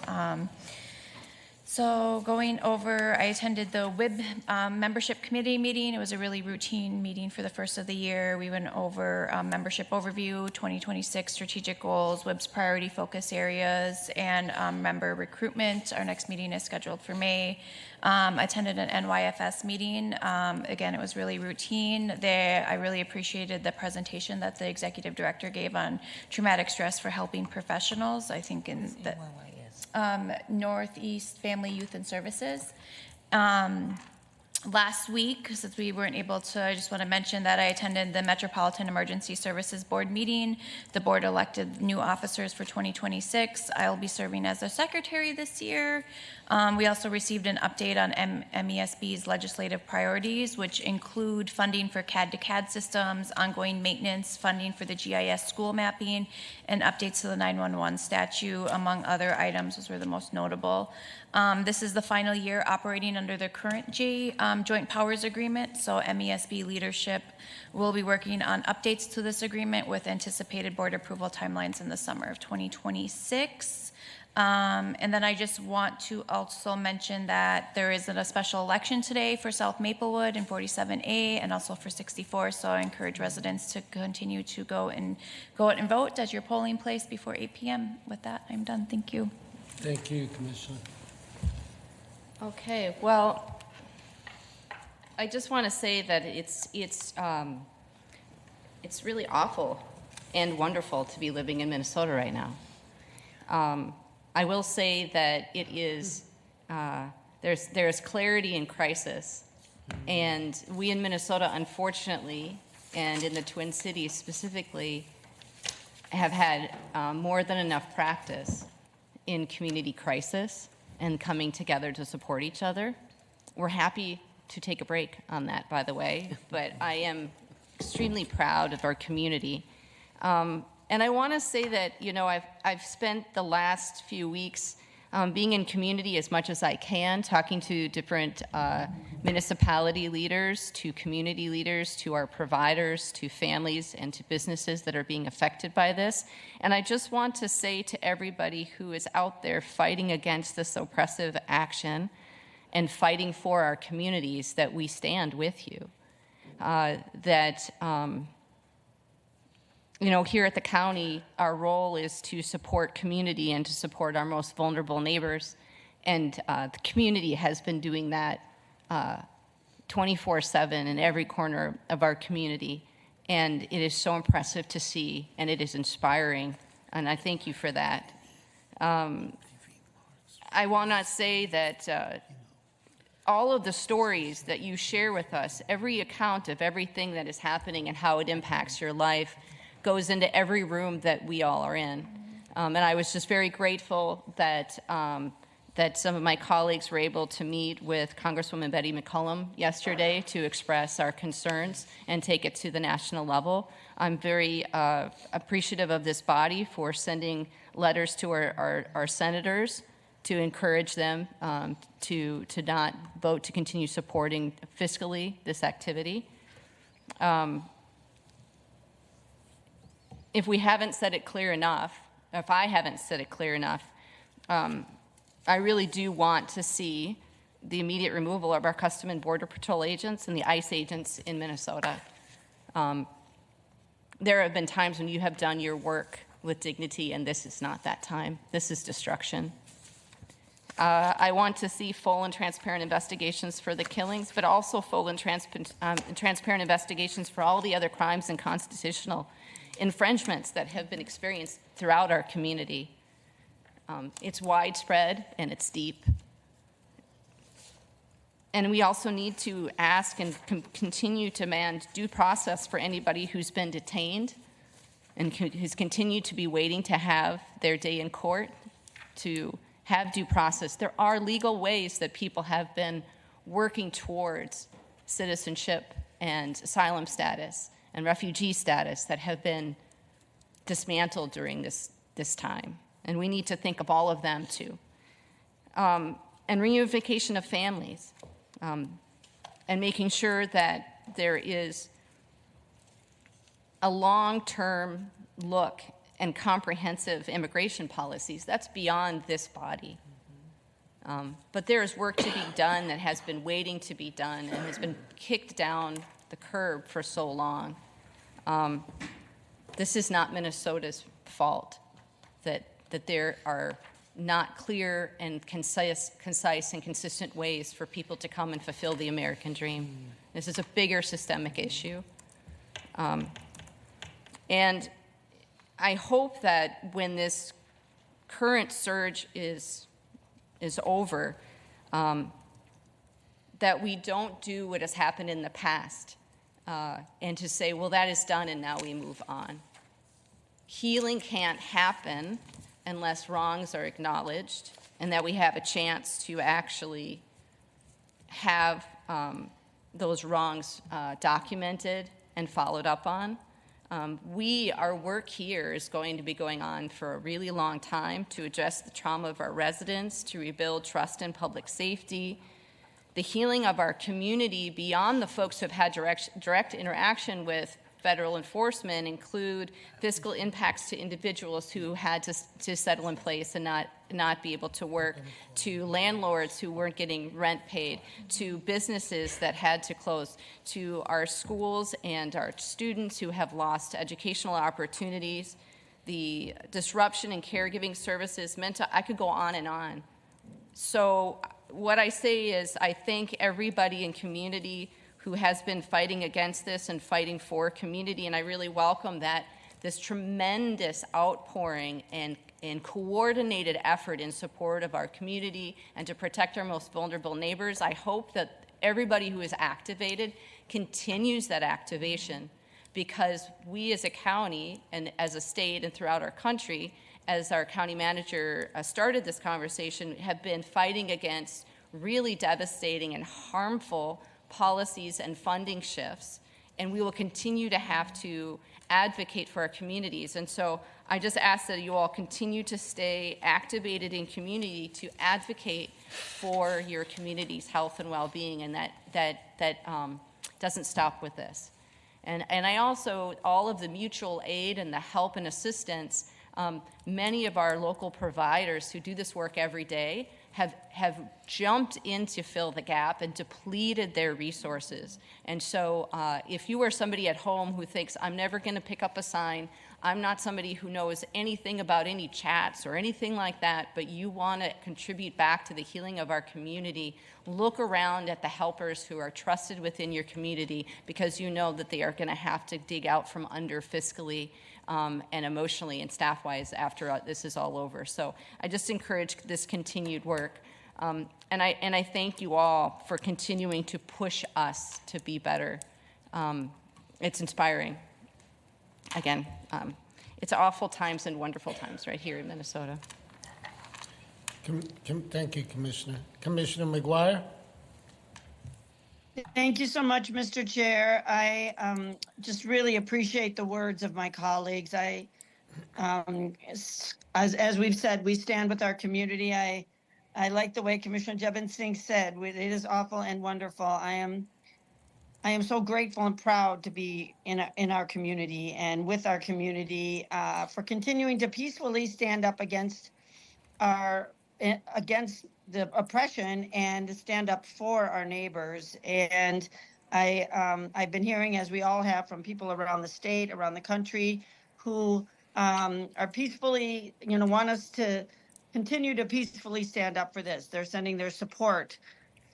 So going over, I attended the WIB membership committee meeting. It was a really routine meeting for the first of the year. We went over membership overview, 2026 strategic goals, WIB's priority focus areas, and member recruitment. Our next meeting is scheduled for May. I attended an NYFS meeting. Again, it was really routine. I really appreciated the presentation that the executive director gave on traumatic stress for helping professionals. I think in the Northeast Family, Youth, and Services. Last week, since we weren't able to, I just want to mention that I attended the Metropolitan Emergency Services Board meeting. The board elected new officers for 2026. I'll be serving as their secretary this year. We also received an update on MESB's legislative priorities, which include funding for CAD-to-CAD systems, ongoing maintenance, funding for the GIS school mapping, and updates to the 911 statute, among other items. Those were the most notable. This is the final year operating under the current Joint Powers Agreement, so MESB leadership will be working on updates to this agreement with anticipated board approval timelines in the summer of 2026. And then I just want to also mention that there is a special election today for South Maplewood in 47A and also for 64, so I encourage residents to continue to go out and vote at your polling place before 8 p.m. With that, I'm done. Thank you. Thank you, Commissioner. Okay, well, I just want to say that it's really awful and wonderful to be living in Minnesota right now. I will say that it is there's clarity in crisis, and we in Minnesota, unfortunately, and in the Twin Cities specifically, have had more than enough practice in community crisis and coming together to support each other. We're happy to take a break on that, by the way, but I am extremely proud of our community. And I want to say that, I've spent the last few weeks being in community as much as I can, talking to different municipality leaders, to community leaders, to our providers, to families, and to businesses that are being affected by this. And I just want to say to everybody who is out there fighting against this oppressive action and fighting for our communities that we stand with you. Here at the county, our role is to support community and to support our most vulnerable neighbors. And the community has been doing that 24/7 in every corner of our community. And it is so impressive to see, and it is inspiring. And I thank you for that. I want to say that all of the stories that you share with us, every account of everything that is happening and how it impacts your life, goes into every room that we all are in. And I was just very grateful that some of my colleagues were able to meet with Congresswoman Betty McCollum yesterday to express our concerns and take it to the national level. I'm very appreciative of this body for sending letters to our senators to encourage them to not vote to continue supporting fiscally this activity. If we haven't said it clear enough, if I haven't said it clear enough, I really do want to see the immediate removal of our Custom and Border Patrol agents and the ICE agents in Minnesota. There have been times when you have done your work with dignity, and this is not that time. This is destruction. I want to see full and transparent investigations for the killings, but also full and transparent investigations for all the other crimes and constitutional infringements that have been experienced throughout our community. It's widespread and it's deep. And we also need to ask and continue to demand due process for anybody who's been detained and who's continued to be waiting to have their day in court, to have due process. There are legal ways that people have been working towards citizenship and asylum status and refugee status that have been dismantled during this time. And we need to think of all of them too. And reunification of families, and making sure that there is a long-term look and comprehensive immigration policies. That's beyond this body. But there is work to be done that has been waiting to be done and has been kicked down the curb for so long. This is not Minnesota's fault that there are not clear and concise and consistent ways for people to come and fulfill the American dream. This is a bigger systemic issue. And I hope that when this current surge is over, that we don't do what has happened in the past and to say, well, that is done and now we move on. Healing can't happen unless wrongs are acknowledged and that we have a chance to actually have those wrongs documented and followed up on. Our work here is going to be going on for a really long time to address the trauma of our residents, to rebuild trust in public safety, the healing of our community beyond the folks who have had direct interaction with federal enforcement include fiscal impacts to individuals who had to settle in place and not be able to work, to landlords who weren't getting rent paid, to businesses that had to close, to our schools and our students who have lost educational opportunities, the disruption in caregiving services, I could go on and on. So what I say is I thank everybody in community who has been fighting against this and fighting for community, and I really welcome that this tremendous outpouring and coordinated effort in support of our community and to protect our most vulnerable neighbors. I hope that everybody who is activated continues that activation, because we as a county and as a state and throughout our country as our county manager started this conversation, have been fighting against really devastating and harmful policies and funding shifts. And we will continue to have to advocate for our communities. And so I just ask that you all continue to stay activated in community to advocate for your community's health and well-being, and that doesn't stop with this. And I also, all of the mutual aid and the help and assistance, many of our local providers who do this work every day have jumped in to fill the gap and depleted their resources. And so if you are somebody at home who thinks, I'm never going to pick up a sign, I'm not somebody who knows anything about any chats or anything like that, but you want to contribute back to the healing of our community, look around at the helpers who are trusted within your community, because you know that they are going to have to dig out from under fiscally and emotionally and staff-wise after this is all over. So I just encourage this continued work. And I thank you all for continuing to push us to be better. It's inspiring. Again, it's awful times and wonderful times right here in Minnesota. Thank you, Commissioner. Commissioner McGuire? Thank you so much, Mr. Chair. I just really appreciate the words of my colleagues. As we've said, we stand with our community. I like the way Commissioner Jevon Singh said, it is awful and wonderful. I am so grateful and proud to be in our community and with our community for continuing to peacefully stand up against the oppression and to stand up for our neighbors. And I've been hearing, as we all have, from people around the state, around the country, who are peacefully, want us to continue to peacefully stand up for this. They're sending their support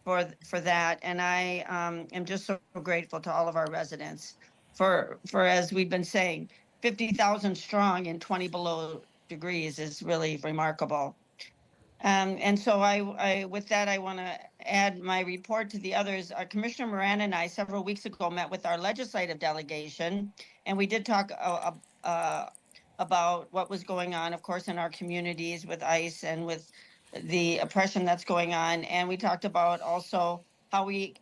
for that, and I am just so grateful to all of our residents for as we've been saying, 50,000 strong in 20 below degrees is really remarkable. And so I with that, I want to add my report to the others. Commissioner Moran and I several weeks ago met with our legislative delegation, and we did talk about what was going on, of course, in our communities with ICE and with the oppression that's going on. And we talked about also how we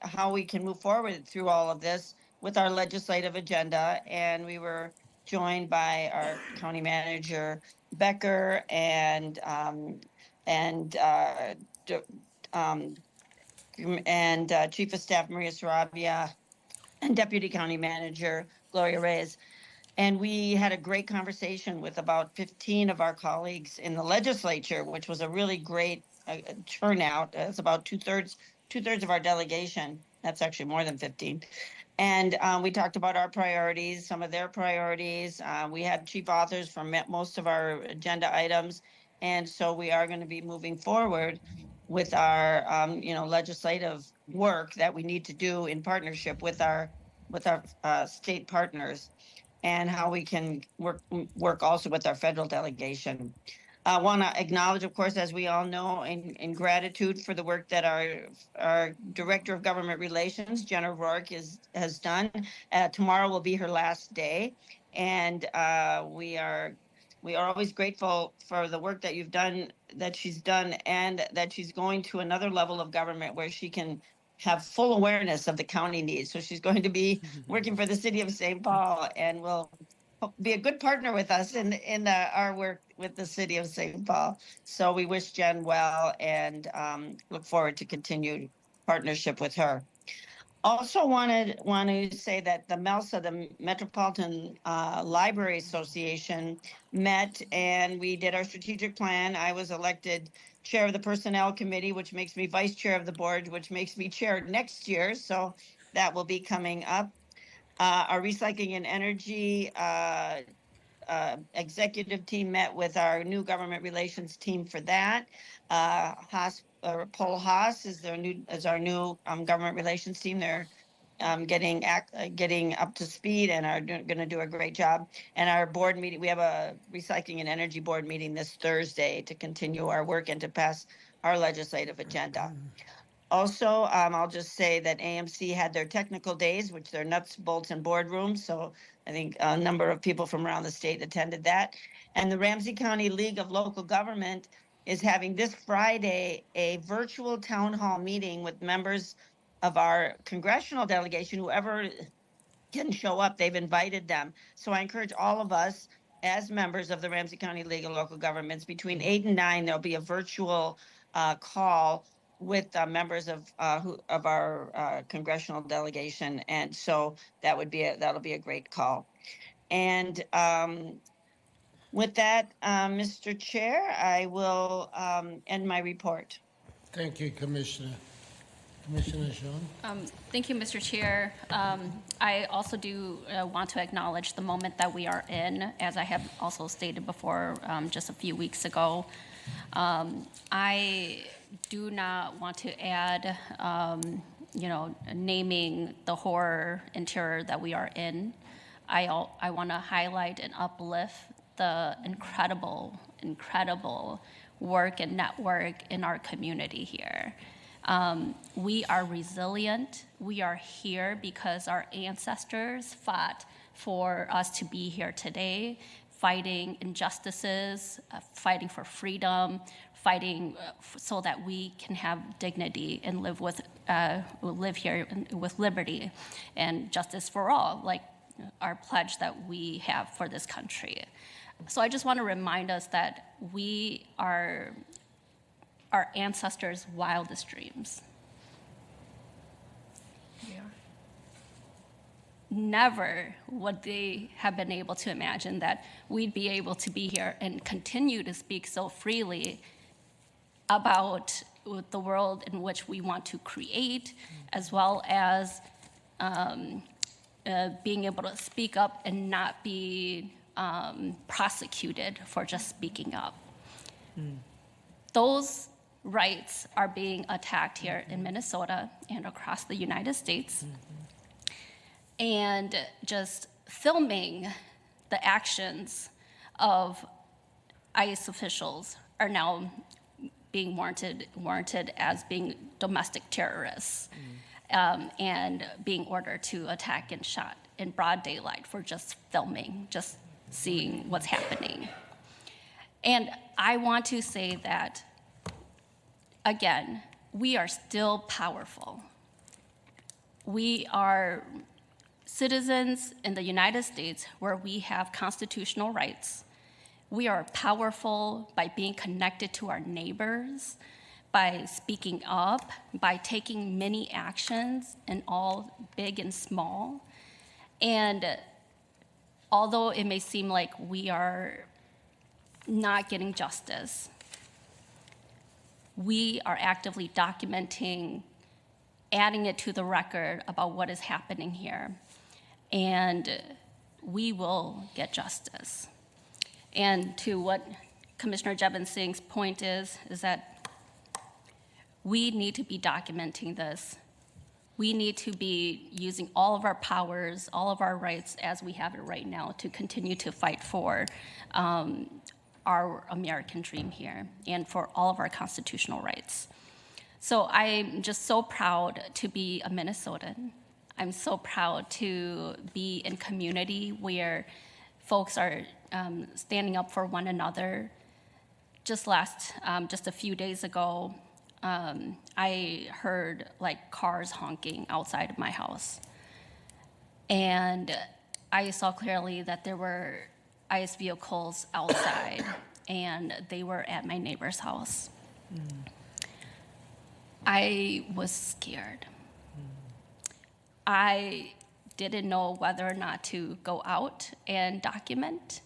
can move forward through all of this with our legislative agenda. And we were joined by our county manager, Becker, and Chief of Staff Maria Sarabia, and Deputy County Manager Gloria Reyes. And we had a great conversation with about 15 of our colleagues in the legislature, which was a really great turnout. It's about two-thirds of our delegation. That's actually more than 15. And we talked about our priorities, some of their priorities. We had chief authors for most of our agenda items. And so we are going to be moving forward with our, legislative work that we need to do in partnership with our state partners, and how we can work also with our federal delegation. I want to acknowledge, of course, as we all know, in gratitude for the work that our Director of Government Relations, Jenna Rourke, has done. Tomorrow will be her last day, and we are always grateful for the work that she's done, and that she's going to another level of government where she can have full awareness of the county needs. So she's going to be working for the city of St. Paul, and will be a good partner with us in our work with the city of St. Paul. So we wish Jen well, and look forward to continued partnership with her. Also want to say that the MELSA, the Metropolitan Library Association, met, and we did our strategic plan. I was elected chair of the personnel committee, which makes me vice chair of the board, which makes me chair next year. So that will be coming up. Our recycling and energy executive team met with our new government relations team for that. Paul Haas is our new government relations team. They're getting up to speed and are going to do a great job. And our board meeting, we have a recycling and energy board meeting this Thursday to continue our work and to pass our legislative agenda. Also, I'll just say that AMC had their technical days, which they're nuts, bolts, and boardrooms. So I think a number of people from around the state attended that. And the Ramsey County League of Local Government is having this Friday a virtual town hall meeting with members of our congressional delegation, whoever can show up, they've invited them. So I encourage all of us as members of the Ramsey County League of Local Governments, between 8 and 9, there'll be a virtual call with members of our congressional delegation. And so that'll be a great call. And with that, Mr. Chair, I will end my report. Thank you, Commissioner. Commissioner Jean? Thank you, Mr. Chair. I also do want to acknowledge the moment that we are in, as I have also stated before just a few weeks ago. I do not want to add, naming the horror and terror that we are in. I want to highlight and uplift the incredible work and network in our community here. We are resilient. We are here because our ancestors fought for us to be here today, fighting injustices, fighting for freedom, fighting so that we can have dignity and live here with liberty and justice for all, like our pledge that we have for this country. So I just want to remind us that we are our ancestors' wildest dreams. Never would they have been able to imagine that we'd be able to be here and continue to speak so freely about the world in which we want to create, as well as being able to speak up and not be prosecuted for just speaking up. Those rights are being attacked here in Minnesota and across the United States. And just filming the actions of ICE officials are now being warranted as being domestic terrorists and being ordered to attack and shot in broad daylight for just filming, just seeing what's happening. And I want to say that, again, we are still powerful. We are citizens in the United States where we have constitutional rights. We are powerful by being connected to our neighbors, by speaking up, by taking many actions, and all big and small. And although it may seem like we are not getting justice, we are actively documenting, adding it to the record about what is happening here. And we will get justice. And to what Commissioner Jevin Singh's point is that we need to be documenting this. We need to be using all of our powers, all of our rights as we have it right now to continue to fight for our American dream here and for all of our constitutional rights. So I'm just so proud to be a Minnesotan. I'm so proud to be in community where folks are standing up for one another. Just a few days ago, I heard like cars honking outside of my house. And I saw clearly that there were ICE vehicles outside and they were at my neighbor's house. I was scared. I didn't know whether or not to go out and document.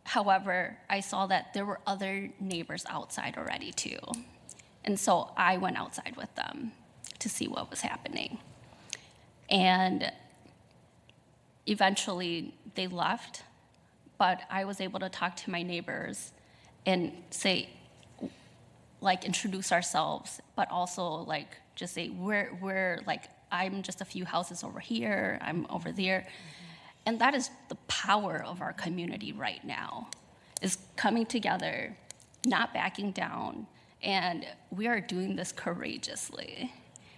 However, I saw that there were other neighbors outside already too. And so I went outside with them to see what was happening. And eventually they left, but I was able to talk to my neighbors and say, like, introduce ourselves, but also like just say, we're like, I'm just a few houses over here, I'm over there. And that is the power of our community right now, is coming together, not backing down, and we are doing this courageously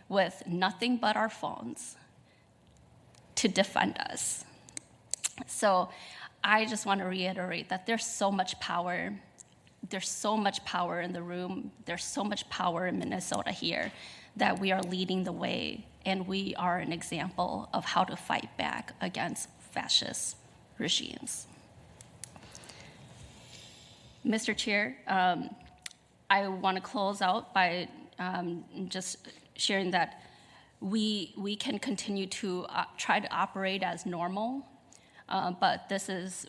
with nothing but our phones to defend us. So I just want to reiterate that there's so much power. There's so much power in the room. There's so much power in Minnesota here that we are leading the way, and we are an example of how to fight back against fascist regimes. Mr. Chair, I want to close out by just sharing that we can continue to try to operate as normal, but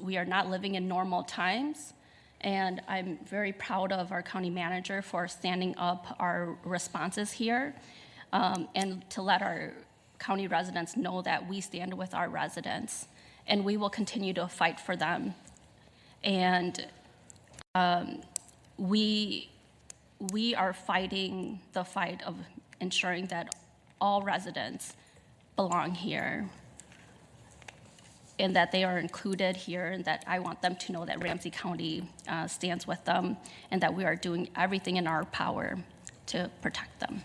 we are not living in normal times. And I'm very proud of our county manager for standing up our responses here, and to let our county residents know that we stand with our residents, and we will continue to fight for them. And we are fighting the fight of ensuring that all residents belong here, and that they are included here, and that I want them to know that Ramsey County stands with them, and that we are doing everything in our power to protect them.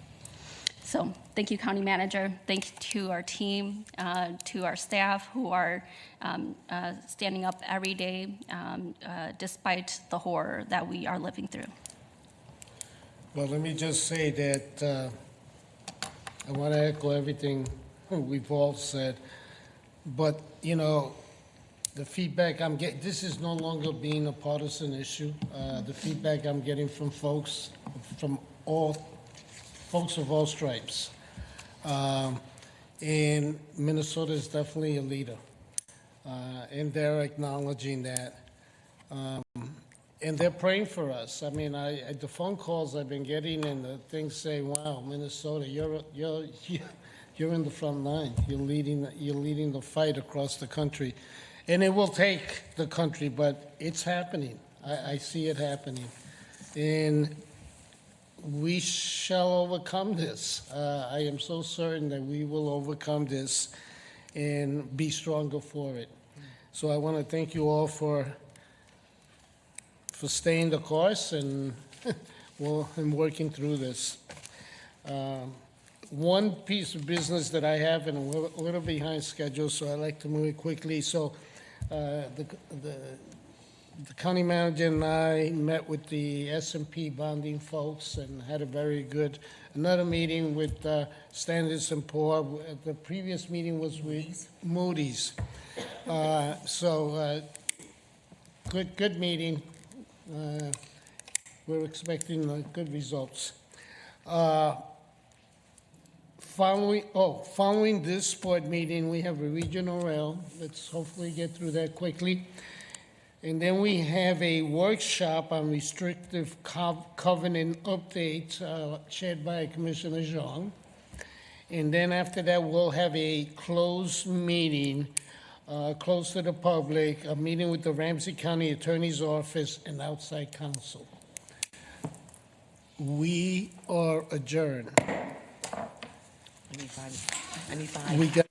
So thank you, County Manager. Thanks to our team, to our staff who are standing up every day despite the horror that we are living through. Well, let me just say that I want to echo everything we've all said. But, you know, the feedback I'm getting, this is no longer being a partisan issue. The feedback I'm getting from folks of all stripes. And Minnesota is definitely a leader. And they're acknowledging that. And they're praying for us. I mean, the phone calls I've been getting and the things say, wow, Minnesota, you're in the front line. You're leading the fight across the country. And it will take the country, but it's happening. I see it happening. And we shall overcome this. I am so certain that we will overcome this and be stronger for it. So I want to thank you all for staying the course and working through this. One piece of business that I have, and we're a little behind schedule, so I like to move it quickly. So the county manager and I met with the S&P bonding folks and had a very good, another meeting with Standard & Poor's. The previous meeting was with Moody's. Good meeting. We're expecting good results. Following this board meeting, we have a regional rail. Let's hopefully get through that quickly. And then we have a workshop on restrictive covenant update chaired by Commissioner Zhang. And then after that, we'll have a closed meeting, closed to the public, a meeting with the Ramsey County Attorney's Office and outside counsel. We are adjourned. I need five. We got